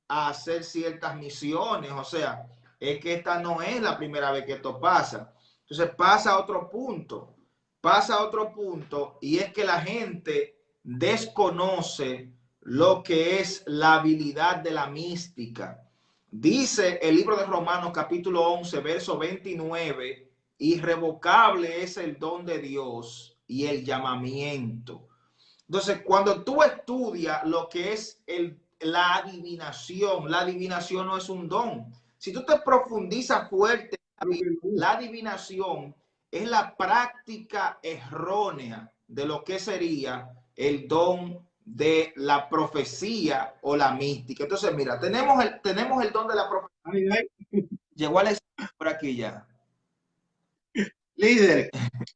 a hacer ciertas misiones. O sea, es que esta no es la primera vez que esto pasa. Entonces pasa a otro punto y es que la gente desconoce lo que es la habilidad de la mística. Dice el libro de Romanos capítulo 11, verso 29, irrevocable es el don de Dios y el llamamiento. Entonces, cuando tú estudias lo que es la adivinación no es un don. Si tú te profundizas fuerte, la adivinación es la práctica errónea de lo que sería el don de la profecía o la mística. Entonces, mira, tenemos el don de la profecía. Ay, ay. Llegó a la por aquí ya. Líder,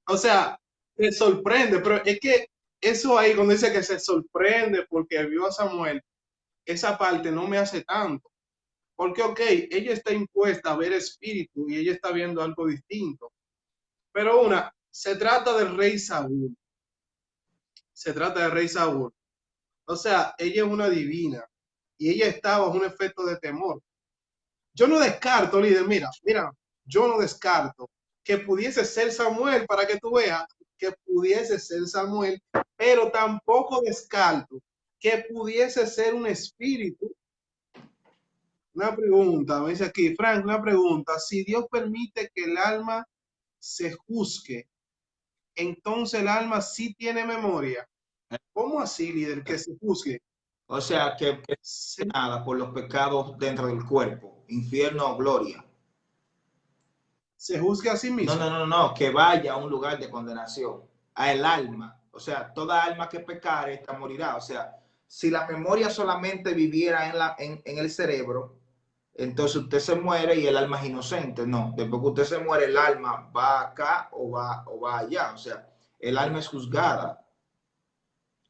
o sea, te sorprende, pero es que eso ahí, cuando dice que se sorprende porque vio a Samuel, esa parte no me hace tanto. Porque, ok, ella está impuesta a ver espíritu y ella está viendo algo distinto. Pero se trata del rey Saúl. Se trata del rey Saúl. O sea, ella es una divina y ella está bajo un efecto de temor. Yo no descarto, líder, mira, yo no descarto que pudiese ser Samuel, para que tú veas que pudiese ser Samuel, pero tampoco descarto que pudiese ser un espíritu. Una pregunta, me dice aquí, Frank, una pregunta. Si Dios permite que el alma se juzgue, entonces el alma sí tiene memoria. ¿Cómo así, líder, que se juzgue? O sea, que Se, nada por los pecados dentro del cuerpo, infierno o gloria. se juzgue a sí No, no, mismo. no, no, que vaya a un lugar de condenación, a el alma. O sea, toda alma que pecare, esta morirá. O sea, si la memoria solamente viviera en el cerebro, entonces usted se muere y el alma es inocente. No, después que usted se muere, el alma va acá o va allá. O sea, el alma es juzgada.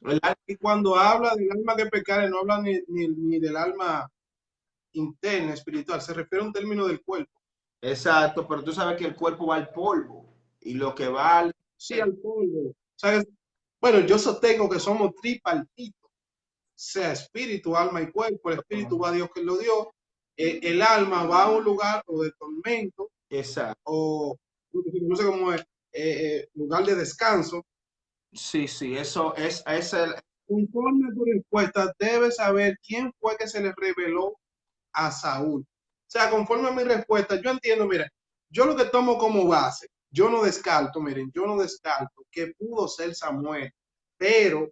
El alma, Y cuando habla del alma que pecare, no habla ni del alma interna, espiritual, se refiere a un término del cuerpo. exacto, pero tú sabes que el cuerpo va al polvo y lo que va al... Sí, al polvo. O sea, bueno, yo sostengo que somos tripartitos, sea espíritu, alma y cuerpo. El espíritu va a Dios que lo dio. El alma va a un lugar o de tormento Exacto. o no sé cómo es, lugar de descanso. Sí, sí, eso es el... Conforme a tu respuesta, debes saber quién fue que se le reveló a Saúl. O sea, conforme a mi respuesta, yo entiendo, mira, yo lo que tomo como base, yo no descarto, miren, yo no descarto que pudo ser Samuel, pero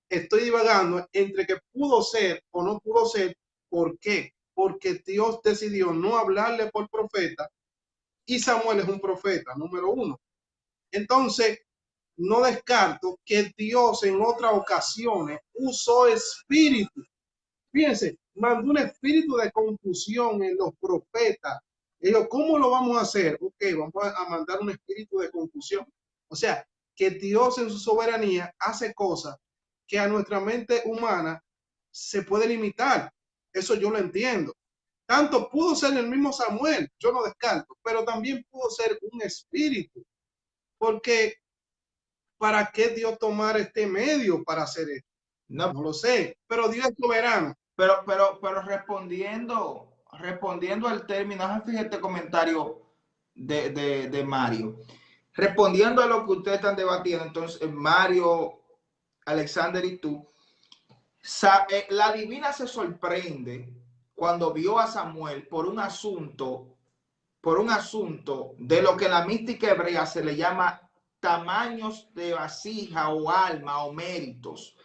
estoy divagando entre que pudo ser o no pudo ser. ¿Por qué? Porque Dios decidió no hablarle por profeta y Samuel es un profeta, número uno. Entonces, no descarto que Dios en otras ocasiones usó espíritu. Fíjense, mandó un espíritu de confusión en los profetas. Ellos, ¿cómo lo vamos a hacer? Ok, vamos a mandar un espíritu de confusión. O sea, que Dios en su soberanía hace cosas que a nuestra mente humana se puede limitar. Eso yo lo entiendo. Tanto pudo ser el mismo Samuel, yo no descarto, pero también pudo ser un espíritu. Porque, ¿para qué Dios tomar este medio para hacer esto? No, No lo sé, pero Dios es soberano. pero respondiendo al término, fíjate este comentario de Mario. Respondiendo a lo que ustedes están debatiendo, entonces Mario, Alexander y tú, la divina se sorprende cuando vio a Samuel por un asunto de lo que en la mística hebrea se le llama tamaños de vasija o alma o méritos.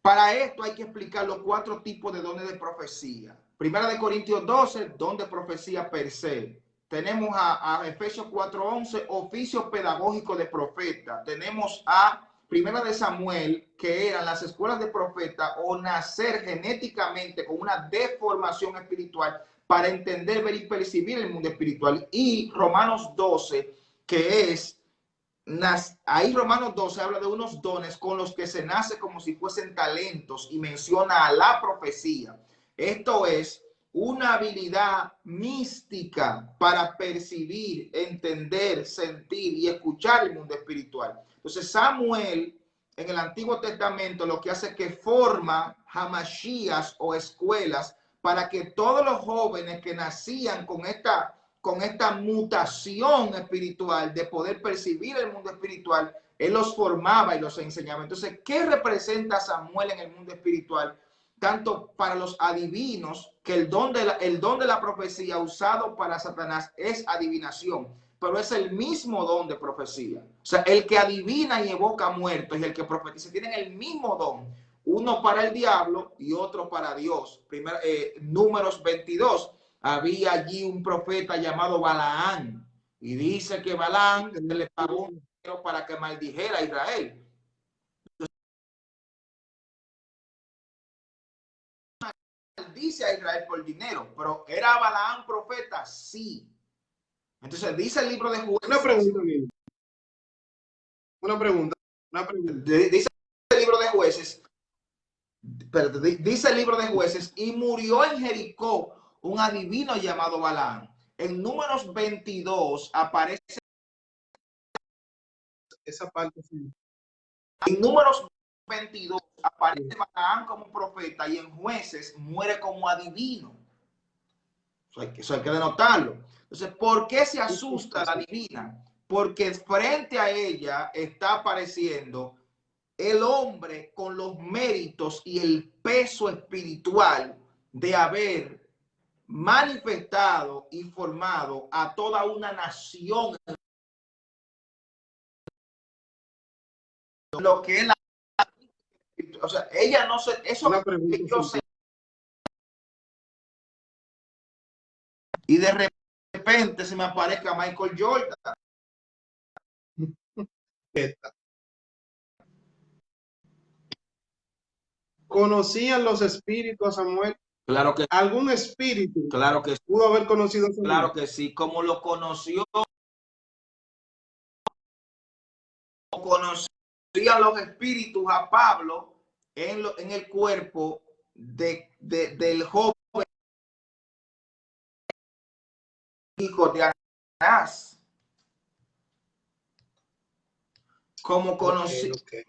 Para esto hay que explicar los 4 tipos de dones de profecía. Primera de Corintios 12, don de profecía per se. tenemos a Efesios 4:11, oficio pedagógico de profeta. Tenemos a Primera de Samuel, que eran las escuelas de profeta o nacer genéticamente con una deformación espiritual para entender, ver y percibir el mundo espiritual. Y Romanos 12, que es, ahí Romanos 12 habla de unos dones con los que se nace como si fuesen talentos y menciona a la profecía. Esto es una habilidad mística para percibir, entender, sentir y escuchar el mundo espiritual. Entonces Samuel en el Antiguo Testamento lo que hace es que forma hamashías o escuelas para que todos los jóvenes que nacían con esta mutación espiritual de poder percibir el mundo espiritual, él los formaba y los enseñaba. Entonces, ¿qué representa Samuel en el mundo espiritual? Tanto para los adivinos, que el don de la profecía usado para Satanás es adivinación, pero es el mismo don de profecía. O sea, el que adivina y evoca muertos y el que profetiza tienen el mismo don, uno para el diablo y otro para Dios. Números 22, había allí un profeta llamado Balaán, y dice que Balaán le pagó un dinero para que maldijera a Israel. Dice a Israel por dinero, pero ¿era Balaán profeta? Sí. Entonces dice el libro de Jueces. Una pregunta. Dice el libro de Jueces, dice el libro de Jueces, y murió en Jericó un adivino llamado Balaán. En Números 22 aparece esa parte. Sí. En Números 22 aparece Balaán como profeta y en Jueces muere como adivino. Eso hay que denotarlo. Entonces, ¿por qué se asusta la divina? Porque frente a ella está apareciendo el hombre con los méritos y el peso espiritual de haber manifestado y formado a toda una nación. Lo que es la... O sea, ella no se... Eso que yo sé. Y de repente se me aparezca Michael Jordan. ¿Conocían los espíritus a Samuel? Claro que ¿Algún espíritu claro que pudo haber conocido a Samuel? Claro que sí, como lo conocían los espíritus a Pablo en el cuerpo del joven hijo de Anás. Como conocí. Okay.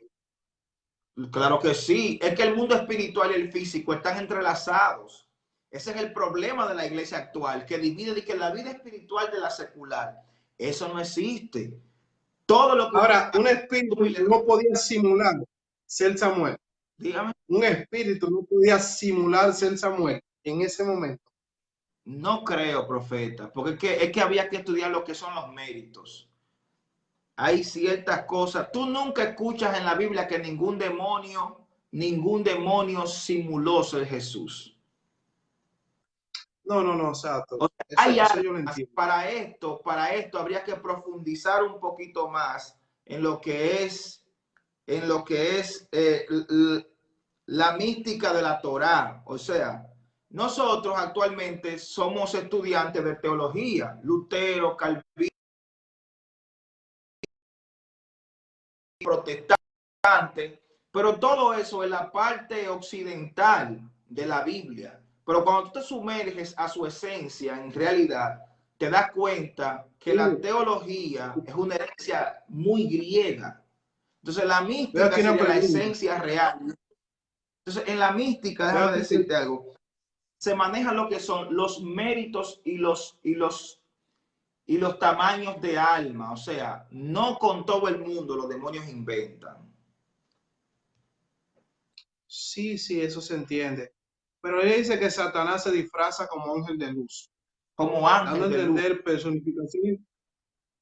Claro que sí, es que el mundo espiritual y el físico están entrelazados. Ese es el problema de la iglesia actual, que divide de que la vida espiritual de la secular. Eso no existe. Todo lo que ahora, un espíritu no podía simular ser Samuel. Dígame. Un espíritu no podía simular ser Samuel en ese momento. No creo, profeta, porque es que había que estudiar lo que son los méritos. Hay ciertas cosas. Tú nunca escuchas en la Biblia que ningún demonio simuló ser Jesús. No, exacto. O sea, eso yo lo entiendo. Para esto habría que profundizar un poquito más en lo que es la mística de la Torá. O sea, nosotros actualmente somos estudiantes de teología, Lutero, Calvino, protestante, pero todo eso es la parte occidental de la Biblia. Pero cuando tú te sumerges a su esencia, en realidad, te das cuenta que la teología es una herencia muy griega. Entonces, la mística sería la esencia real. Entonces, en la mística, déjame decirte algo, se maneja lo que son los méritos y los tamaños de alma. O sea, no con todo el mundo los demonios inventan. Sí, eso se entiende. Pero ella dice que Satanás se disfraza como ángel de luz. Como ángel dando a entender luz.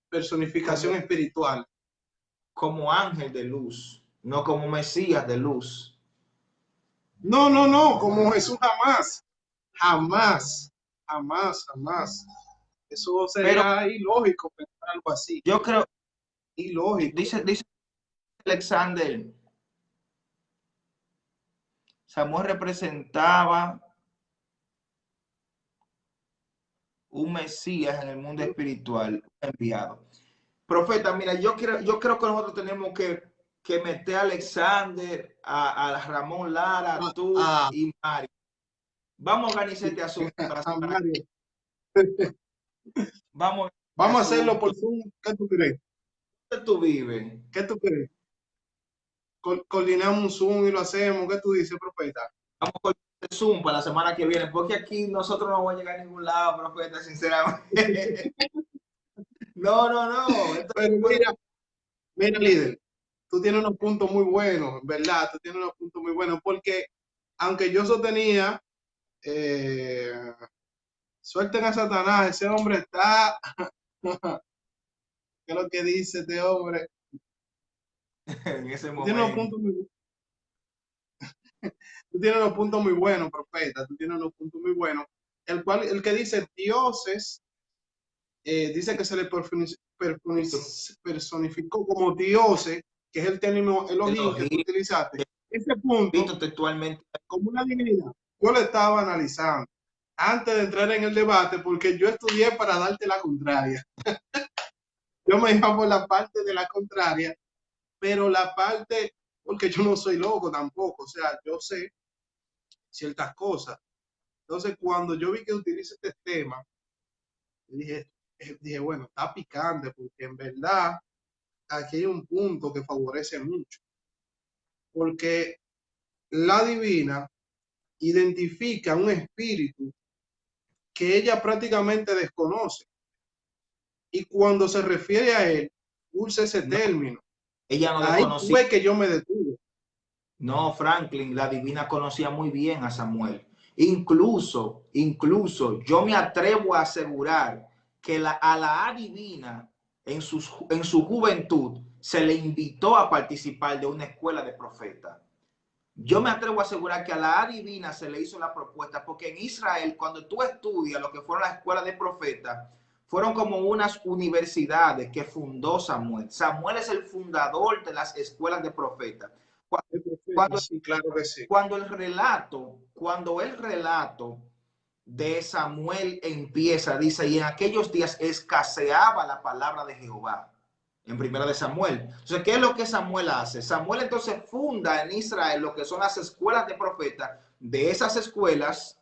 Personificación espiritual. Como ángel de luz, no como Mesías de luz. No, como Jesús jamás. Eso Pero sería ilógico pensar algo así. yo creo, Ilógico. dice Alexander, Samuel representaba un Mesías en el mundo espiritual, un enviado. Profeta, mira, yo creo que nosotros tenemos que meter a Alexander, a Ramón Lara, A, tú a, y Mario. Vamos a organizar este asunto para la a semana. Mario. Vamos a organizar este Vamos a hacerlo asunto. por Zoom. ¿Qué tú crees? ¿Dónde tú vives? ¿Qué tú crees? Coordinamos un Zoom y lo hacemos. ¿Qué tú dices, profeta? Vamos con el Zoom para la semana que viene, porque aquí nosotros no vamos a llegar a ningún lado, profeta, sinceramente. No, no, no. Esto Pero mira, líder, tú tienes unos puntos muy buenos, ¿verdad? Tú tienes unos puntos muy buenos, porque aunque yo sostenía, eh, suelten a Satanás, ese hombre está, ¿qué es lo que dice este hombre? en ese Tú tienes unos momento. puntos muy, tú tienes unos puntos muy buenos, profeta, tú tienes unos puntos muy buenos. El que dice dioses, dice que se le personificó como dioses, que es el término Elohim que tú Elohim, utilizaste. Ese punto, visto textualmente. como una divinidad, yo lo estaba analizando antes de entrar en el debate, porque yo estudié para darte la contraria. Yo me iba por la parte de la contraria, pero la parte, porque yo no soy loco tampoco, o sea, yo sé ciertas cosas. Entonces, cuando yo vi que utiliza este tema, dije, dije, bueno, está picante, porque en verdad aquí hay un punto que favorece mucho, porque la divina identifica un espíritu que ella prácticamente desconoce. Y cuando se refiere a él, usa ese No, término. ella no Ahí desconocía. fue que yo me detuve. No, Franklin, la divina conocía muy bien a Samuel. Incluso, yo me atrevo a asegurar que a la adivina en su juventud se le invitó a participar de una escuela de profetas. Yo me atrevo a asegurar que a la adivina se le hizo la propuesta, porque en Israel, cuando tú estudias lo que fueron las escuelas de profetas, fueron como unas universidades que fundó Samuel. Samuel es el fundador de las escuelas de profetas. Cuando, Sí, claro que sí. cuando el relato de Samuel empieza, dice, y en aquellos días escaseaba la palabra de Jehová. En primera de Samuel. Entonces, ¿qué es lo que Samuel hace? Samuel entonces funda en Israel lo que son las escuelas de profetas. De esas escuelas,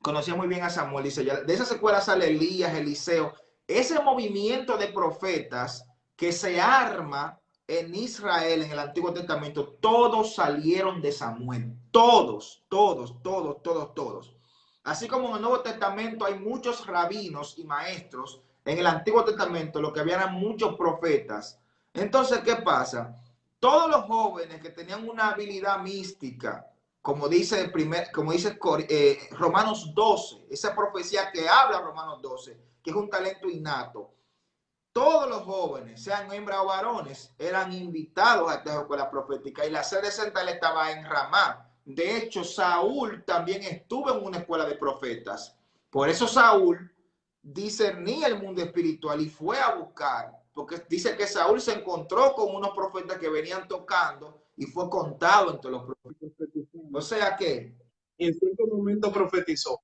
conocía muy bien a Samuel, dice, de esas escuelas sale Elías, Eliseo. Ese movimiento de profetas que se arma en Israel en el Antiguo Testamento, todos salieron de Samuel. Todos, todos, todos, todos, todos. Así como en el Nuevo Testamento hay muchos rabinos y maestros, en el Antiguo Testamento lo que había eran muchos profetas. Entonces, ¿qué pasa? Todos los jóvenes que tenían una habilidad mística, como dice Romanos 12, esa profecía que habla Romanos 12, que es un talento innato. Todos los jóvenes, sean hembras o varones, eran invitados a esta escuela profética y la sede central estaba en Ramá. De hecho, Saúl también estuvo en una escuela de profetas. Por eso Saúl discernía el mundo espiritual y fue a buscar, porque dice que Saúl se encontró con unos profetas que venían tocando y fue contado entre los profetas. O sea que, Y en cierto momento profetizó.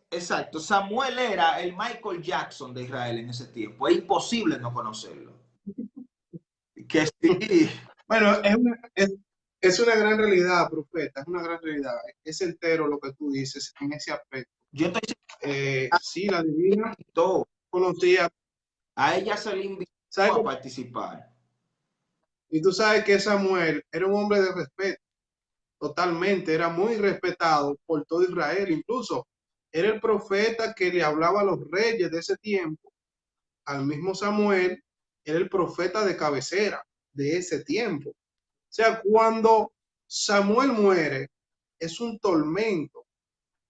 exacto, Samuel era el Michael Jackson de Israel en ese tiempo. Es imposible no conocerlo. Que sí, Bueno, es una gran realidad, profeta, es una gran realidad. Es entero lo que tú dices en ese aspecto. yo estoy Sí, la divina seguro, conocía, a ella se le invitó ¿sabes? a participar. Y tú sabes que Samuel era un hombre de respeto, totalmente, era muy respetado por todo Israel, incluso era el profeta que le hablaba a los reyes de ese tiempo, al mismo Samuel, era el profeta de cabecera de ese tiempo. O sea, cuando Samuel muere, es un tormento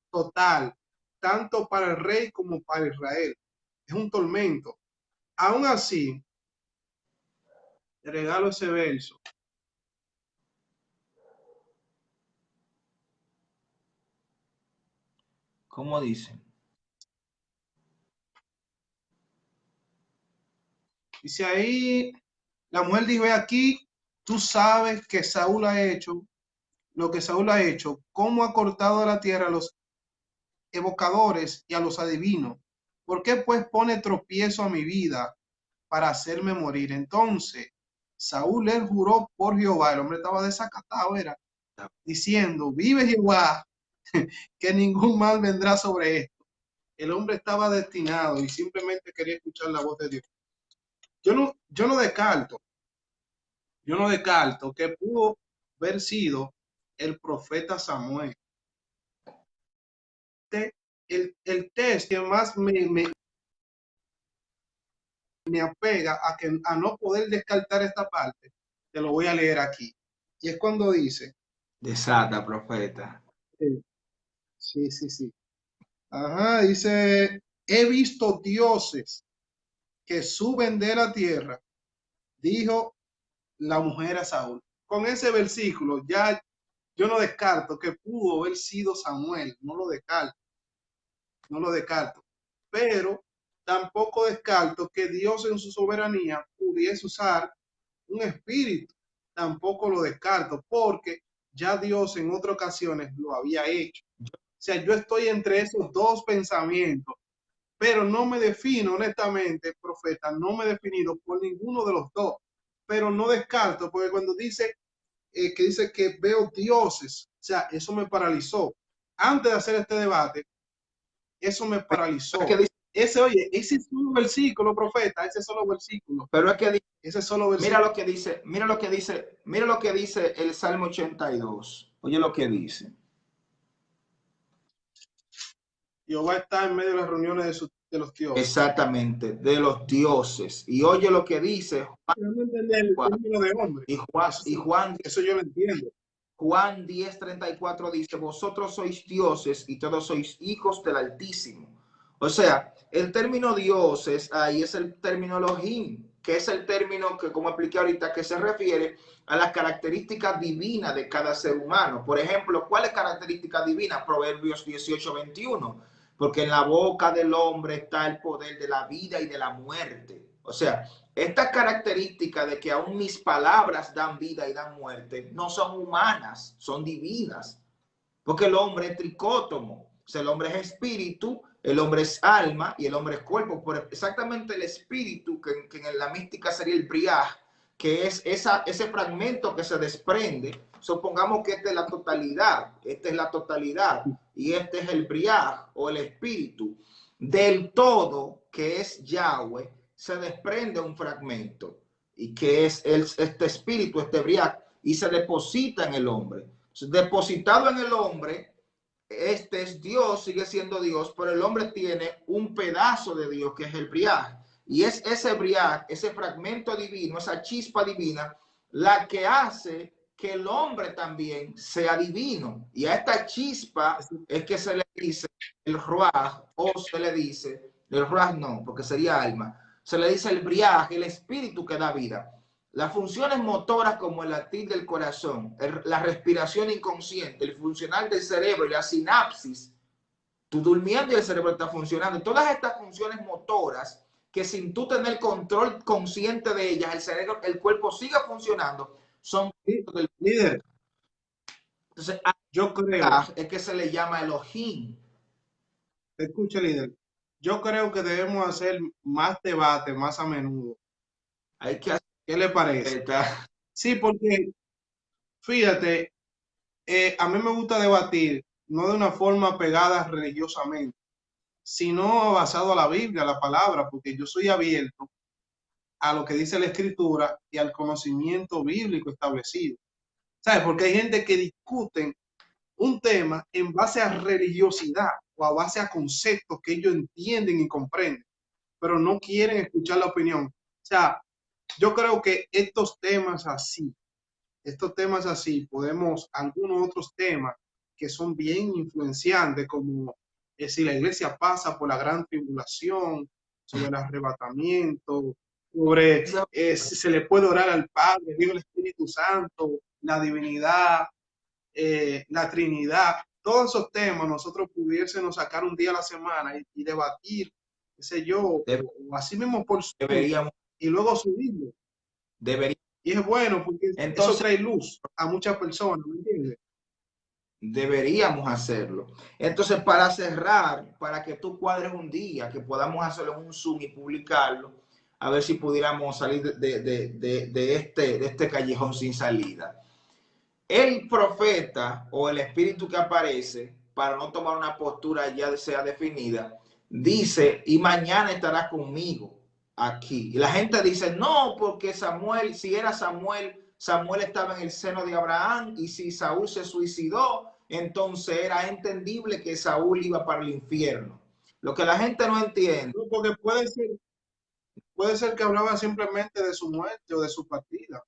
total, tanto para el rey como para Israel. Es un tormento. Aún así, te regalo ese verso. ¿Cómo dicen? Dice ahí, la mujer dijo, "He aquí, tú sabes que Saúl ha hecho lo que Saúl ha hecho, cómo ha cortado de la tierra a los evocadores y a los adivinos. ¿Por qué pues pone tropiezo a mi vida para hacerme morir?" Entonces, Saúl él juró por Jehová, el hombre estaba desacatado, era, diciendo, vive Jehová, que ningún mal vendrá sobre esto. El hombre estaba destinado y simplemente quería escuchar la voz de Dios. Yo no descarto, que pudo haber sido el profeta Samuel. El test que más me apega a no poder descartar esta parte, te lo voy a leer aquí. Y es cuando dice, Desata, profeta. sí, sí, sí. Ajá, dice, he visto dioses que suben de la tierra, dijo la mujer a Saúl. Con ese versículo ya yo no descarto que pudo haber sido Samuel, no lo descarto, pero tampoco descarto que Dios en su soberanía pudiese usar un espíritu, tampoco lo descarto, porque ya Dios en otras ocasiones lo había hecho. O sea, yo estoy entre esos dos pensamientos, pero no me defino, honestamente, profeta, no me he definido por ninguno de los dos, pero no descarto, porque cuando dice que veo dioses, o sea, eso me paralizó. Antes de hacer este debate, eso me paralizó. Ese solo versículo, profeta, ese solo versículo, Pero es que ese solo mira versículo. lo que dice, mira lo que dice el Salmo 82. Oye lo que dice. Jehová está en medio de las reuniones de los dioses. Exactamente, de los dioses. Y oye lo que dice Pero no entender el Juan, término de hombre. y Juan, Eso, y Juan, eso yo lo entiendo. Juan 10:34 dice, vosotros sois dioses y todos sois hijos del Altísimo. O sea, el término dioses ahí es el término Elohim, que es el término que, como expliqué ahorita, que se refiere a las características divinas de cada ser humano. Por ejemplo, ¿cuál es característica divina? Proverbios 18:21. Porque en la boca del hombre está el poder de la vida y de la muerte. O sea, estas características de que aún mis palabras dan vida y dan muerte no son humanas, son divinas. Porque el hombre es tricótomo. O sea, el hombre es espíritu, el hombre es alma y el hombre es cuerpo. Por exactamente el espíritu, que en la mística sería el briaj, que es ese fragmento que se desprende. Supongamos que esta es la totalidad, y este es el briaj o el espíritu. Del todo, que es Yahweh, se desprende un fragmento y que es este espíritu, este briaj, y se deposita en el hombre. Depositado en el hombre, este es Dios, sigue siendo Dios, pero el hombre tiene un pedazo de Dios que es el briaj. Y es ese briaj, ese fragmento divino, esa chispa divina, la que hace que el hombre también sea divino. Y a esta chispa es que se le dice el ruaj, o se le dice, el ruaj no, porque sería alma, se le dice el briaj, el espíritu que da vida. Las funciones motoras como el latir del corazón, la respiración inconsciente, el funcional del cerebro y la sinapsis, tú durmiendo y el cerebro está funcionando. Todas estas funciones motoras que sin tú tener control consciente de ellas, el cerebro, el cuerpo siga funcionando, son del... Líder, Entonces, yo creo, es que se le llama Elohim. escucha, líder, yo creo que debemos hacer más debate más a menudo. Hay que ¿Qué le parece? hacer... Sí, porque fíjate, a mí me gusta debatir no de una forma pegada religiosamente, sino basado a la Biblia, a la palabra, porque yo soy abierto a lo que dice la Escritura y al conocimiento bíblico establecido. ¿Sabes? Porque hay gente que discuten un tema en base a religiosidad o a base a conceptos que ellos entienden y comprenden, pero no quieren escuchar la opinión. O sea, yo creo que estos temas así, podemos, algunos otros temas que son bien influenciantes, como si la iglesia pasa por la gran tribulación, sobre el arrebatamiento, sobre si se le puede orar al Padre, vive el Espíritu Santo, la divinidad, la Trinidad, todos esos temas nosotros pudiésemos sacar un día a la semana y debatir, qué sé yo, o así mismo por Zoom, Deberíamos. y luego subirlo. Debería, Y es bueno porque eso entonces, trae luz a muchas personas, ¿me entiendes? deberíamos hacerlo. Entonces, para cerrar, para que tú cuadres un día, que podamos hacerlo en un Zoom y publicarlo, a ver si pudiéramos salir de este callejón sin salida. El profeta o el espíritu que aparece, para no tomar una postura ya sea definida, dice, y mañana estará conmigo aquí. Y la gente dice, no, porque Samuel, si era Samuel, Samuel estaba en el seno de Abraham, y si Saúl se suicidó, entonces era entendible que Saúl iba para el infierno. Lo que la gente no entiende. No, porque puede ser que hablaba simplemente de su muerte o de su partida.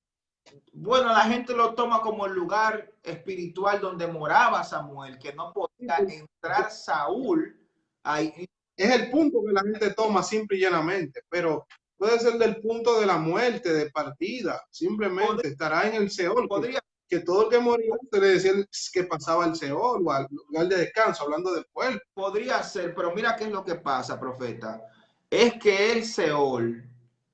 Bueno, la gente lo toma como el lugar espiritual donde moraba Samuel, que no Sí, podía entrar Saúl ahí. es el punto que la gente toma simple y llanamente, pero puede ser del punto de la muerte, de partida, simplemente estará en el Seol, Podría, que todo el que moría se le decía que pasaba al Seol o al lugar de descanso, hablando del cuerpo. podría ser, pero mira qué es lo que pasa, profeta. Es que el Seol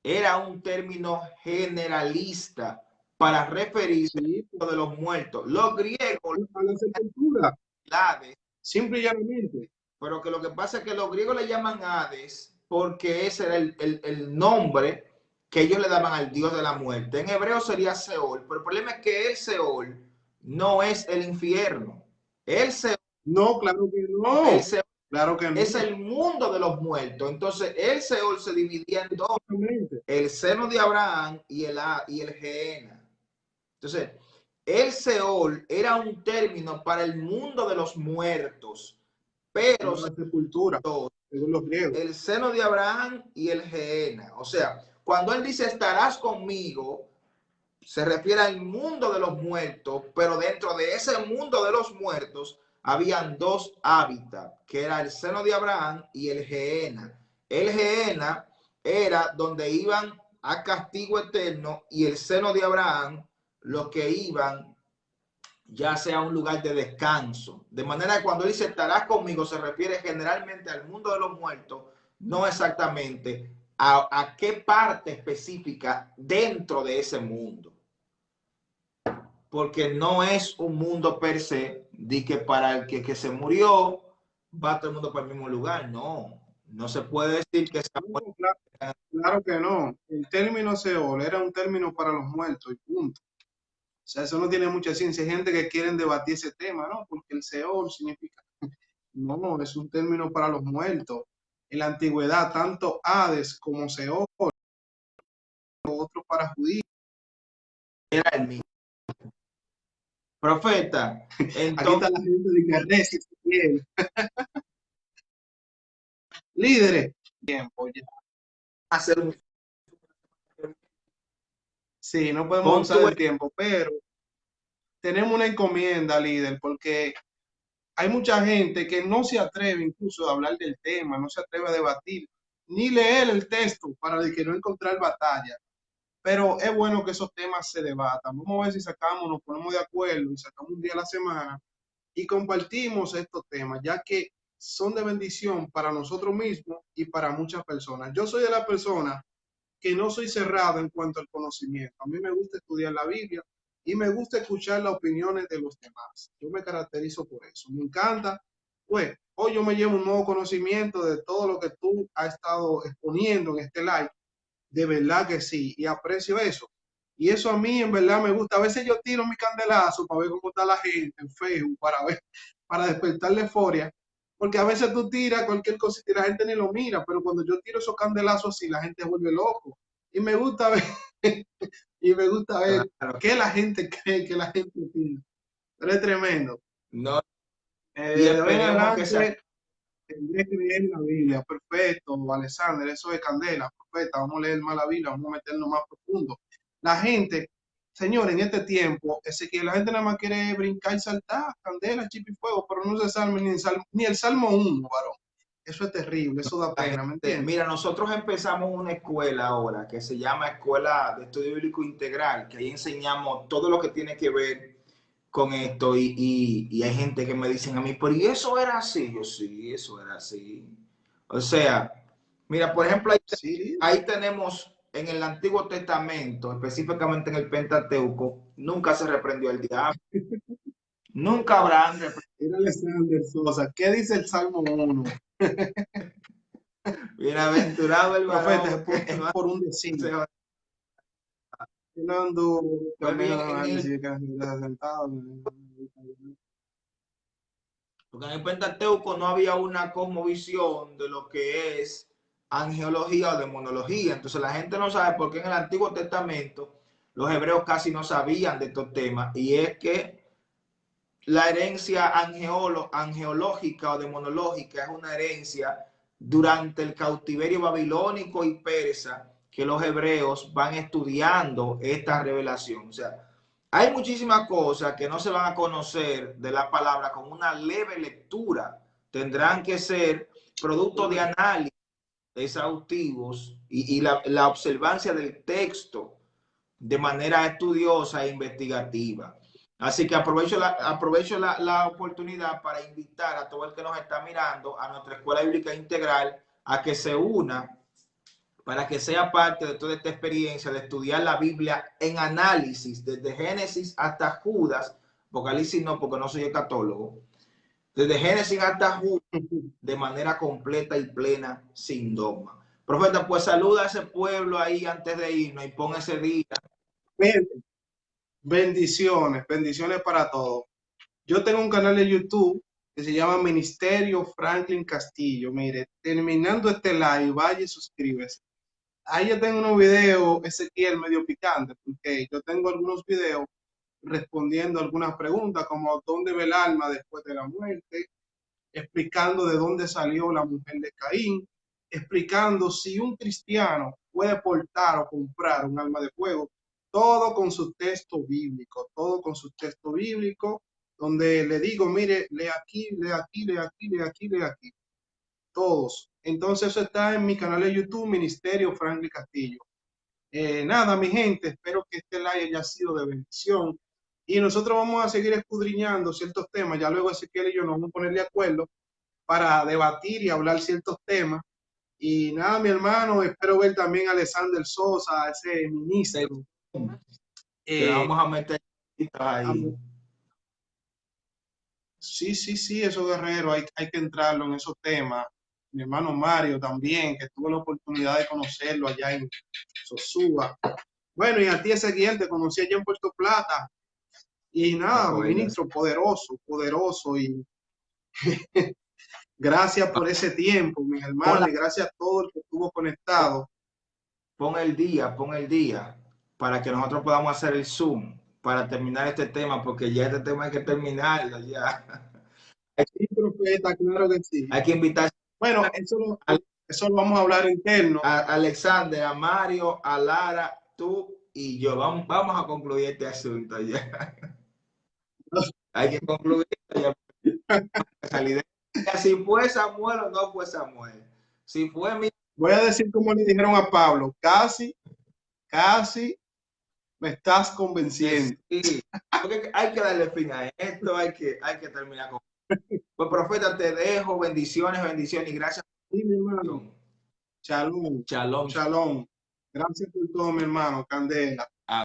era un término generalista para referirse Sí, a de los muertos. Los griegos, a la sepultura, Hades, simple y llanamente. pero que lo que pasa es que los griegos le llaman Hades porque ese era el nombre que ellos le daban al dios de la muerte. En hebreo sería Seol, pero el problema es que el Seol no es el infierno. El Seol, No, claro que el no, Seol claro que no, es el mundo de los muertos. Entonces, el Seol se dividía en dos: exactamente. el seno de Abraham y el Gehenna. Entonces, el Seol era un término para el mundo de los muertos, pero Era la sepultura, según los griegos. el seno de Abraham y el Gehenna. O sea, cuando él dice estarás conmigo, se refiere al mundo de los muertos, pero dentro de ese mundo de los muertos habían dos hábitats, que era el seno de Abraham y el Gehenna. El Gehenna era donde iban a castigo eterno, y el seno de Abraham los que iban ya sea un lugar de descanso. De manera que cuando dice estarás conmigo, se refiere generalmente al mundo de los muertos, no exactamente a qué parte específica dentro de ese mundo. Porque no es un mundo per se de que para el que se murió va todo el mundo para el mismo lugar. No, no se puede decir que esa No, claro, claro que no. El término Seol era un término para los muertos y punto. O sea, eso no tiene mucha ciencia. Hay gente que quieren debatir ese tema, ¿no? Porque el Seol significa, no, es un término para los muertos. En la antigüedad, tanto Hades como Seol, otro para judíos. era el mismo. Profeta, Aquí entonces, está la gente de que reza bien. Líderes, tiempo ya. hacer un, Sí, no podemos pon abusar tu, del tiempo, pero tenemos una encomienda, líder, porque hay mucha gente que no se atreve incluso a hablar del tema, no se atreve a debatir, ni leer el texto para de que no encontrar batalla. Pero es bueno que esos temas se debatan. Vamos a ver si sacamos, nos ponemos de acuerdo y sacamos un día a la semana y compartimos estos temas, ya que son de bendición para nosotros mismos y para muchas personas. Yo soy de la persona que no soy cerrado en cuanto al conocimiento. A mí me gusta estudiar la Biblia y me gusta escuchar las opiniones de los demás. Yo me caracterizo por eso. Me encanta, pues, hoy yo me llevo un nuevo conocimiento de todo lo que tú has estado exponiendo en este live. De verdad que sí, y aprecio eso. Y eso a mí en verdad me gusta. A veces yo tiro mi candelazo para ver cómo está la gente en Facebook, para ver, para despertar la euforia. Porque a veces tú tiras cualquier cosa y la gente ni lo mira, pero cuando yo tiro esos candelazos así, la gente vuelve loco. Y me gusta ver, y me gusta ver claro, qué la gente cree, que la gente opina. Pero es tremendo. no, y De hoy en esperemos que sea. adelante tendré que leer la Biblia. Perfecto, Alexander, eso es candela, profeta. Vamos a leer más la Biblia, vamos a meternos más profundo. La gente, señor, en este tiempo, es que la gente nada más quiere brincar y saltar, candela, chip y fuego, pero no se salme ni el Salmo 1, varón. Eso es terrible, eso da pena, ¿me entiendes? Mira, nosotros empezamos una escuela ahora que se llama Escuela de Estudio Bíblico Integral, que ahí enseñamos todo lo que tiene que ver con esto, y hay gente que me dicen a mí, pero ¿y eso era así? Yo sí, eso era así. O sea, mira, por ejemplo, Sí, ahí tenemos en el Antiguo Testamento, específicamente en el Pentateuco, nunca se reprendió al diablo. Nunca Abraham reprendió. Mira Alexander Sosa, ¿qué dice el Salmo 1? Bienaventurado el Profeta, varón que es no por un decir. hace. Hablando Pues camino bien, de análisis que has sentado. porque en el Pentateuco no había una cosmovisión de lo que es angeología o demonología. Entonces la gente no sabe por qué en el Antiguo Testamento los hebreos casi no sabían de estos temas. Y es que la herencia angeológica o demonológica es una herencia durante el cautiverio babilónico y persa que los hebreos van estudiando esta revelación. O sea, hay muchísimas cosas que no se van a conocer de la palabra con una leve lectura. Tendrán que ser producto de análisis exhaustivos y la observancia del texto de manera estudiosa e investigativa. Así que aprovecho la oportunidad para invitar a todo el que nos está mirando a nuestra Escuela Bíblica Integral a que se una para que sea parte de toda esta experiencia de estudiar la Biblia en análisis, desde Génesis hasta Judas, Apocalipsis no, porque no soy escatólogo, desde Génesis hasta Judas, de manera completa y plena, sin dogma. Profeta, pues saluda a ese pueblo ahí antes de irnos y pon ese día. Bendiciones, bendiciones para todos. Yo tengo un canal de YouTube que se llama Ministerio Franklin Castillo. Mire, terminando este live, vaya y suscríbese. Ahí yo tengo unos videos, Ezequiel, medio picante, porque yo tengo algunos videos respondiendo algunas preguntas, como dónde ve el alma después de la muerte, explicando de dónde salió la mujer de Caín, explicando si un cristiano puede portar o comprar un arma de fuego, todo con su texto bíblico, todo con su texto bíblico, donde le digo, mire, lee aquí, lee aquí, lee aquí, lee aquí, lee aquí, todos. Entonces eso está en mi canal de YouTube, Ministerio Franklin Castillo. Nada, mi gente, espero que este live haya sido de bendición. Y nosotros vamos a seguir escudriñando ciertos temas. Ya luego Ezequiel y yo nos vamos a poner de acuerdo para debatir y hablar ciertos temas. Y nada, mi hermano, espero ver también a Alexander Sosa, ese ministro. Que Eh, vamos a meter ahí. sí, sí, sí, esos guerreros hay que entrarlo en esos temas. Mi hermano Mario también, que tuve la oportunidad de conocerlo allá en Sosúa. Bueno, y a ti, Ezequiel, te conocí allá en Puerto Plata. Y nada, ministro, poderoso, poderoso. Y gracias por ese tiempo, mis hermanos, y gracias a todo el que estuvo conectado. Pon el día para que nosotros podamos hacer el Zoom para terminar este tema, porque ya este tema hay que terminarlo ya. Sí, profeta, claro que sí. Hay que invitar Bueno, eso lo vamos a hablar interno. a Alexander, a Mario, a Lara, tú y yo. Vamos a concluir este asunto ya. Hay que concluir ya. Si fue Samuel o no fue Samuel. Si fue mi... Voy a decir como le dijeron a Pablo, casi, casi me estás convenciendo. Sí, porque hay que darle fin a esto, hay que terminar con... Pues profeta, te dejo, bendiciones, bendiciones y gracias. Sí, mi hermano. Shalom. Shalom. Shalom. Gracias por todo, mi hermano. Candela.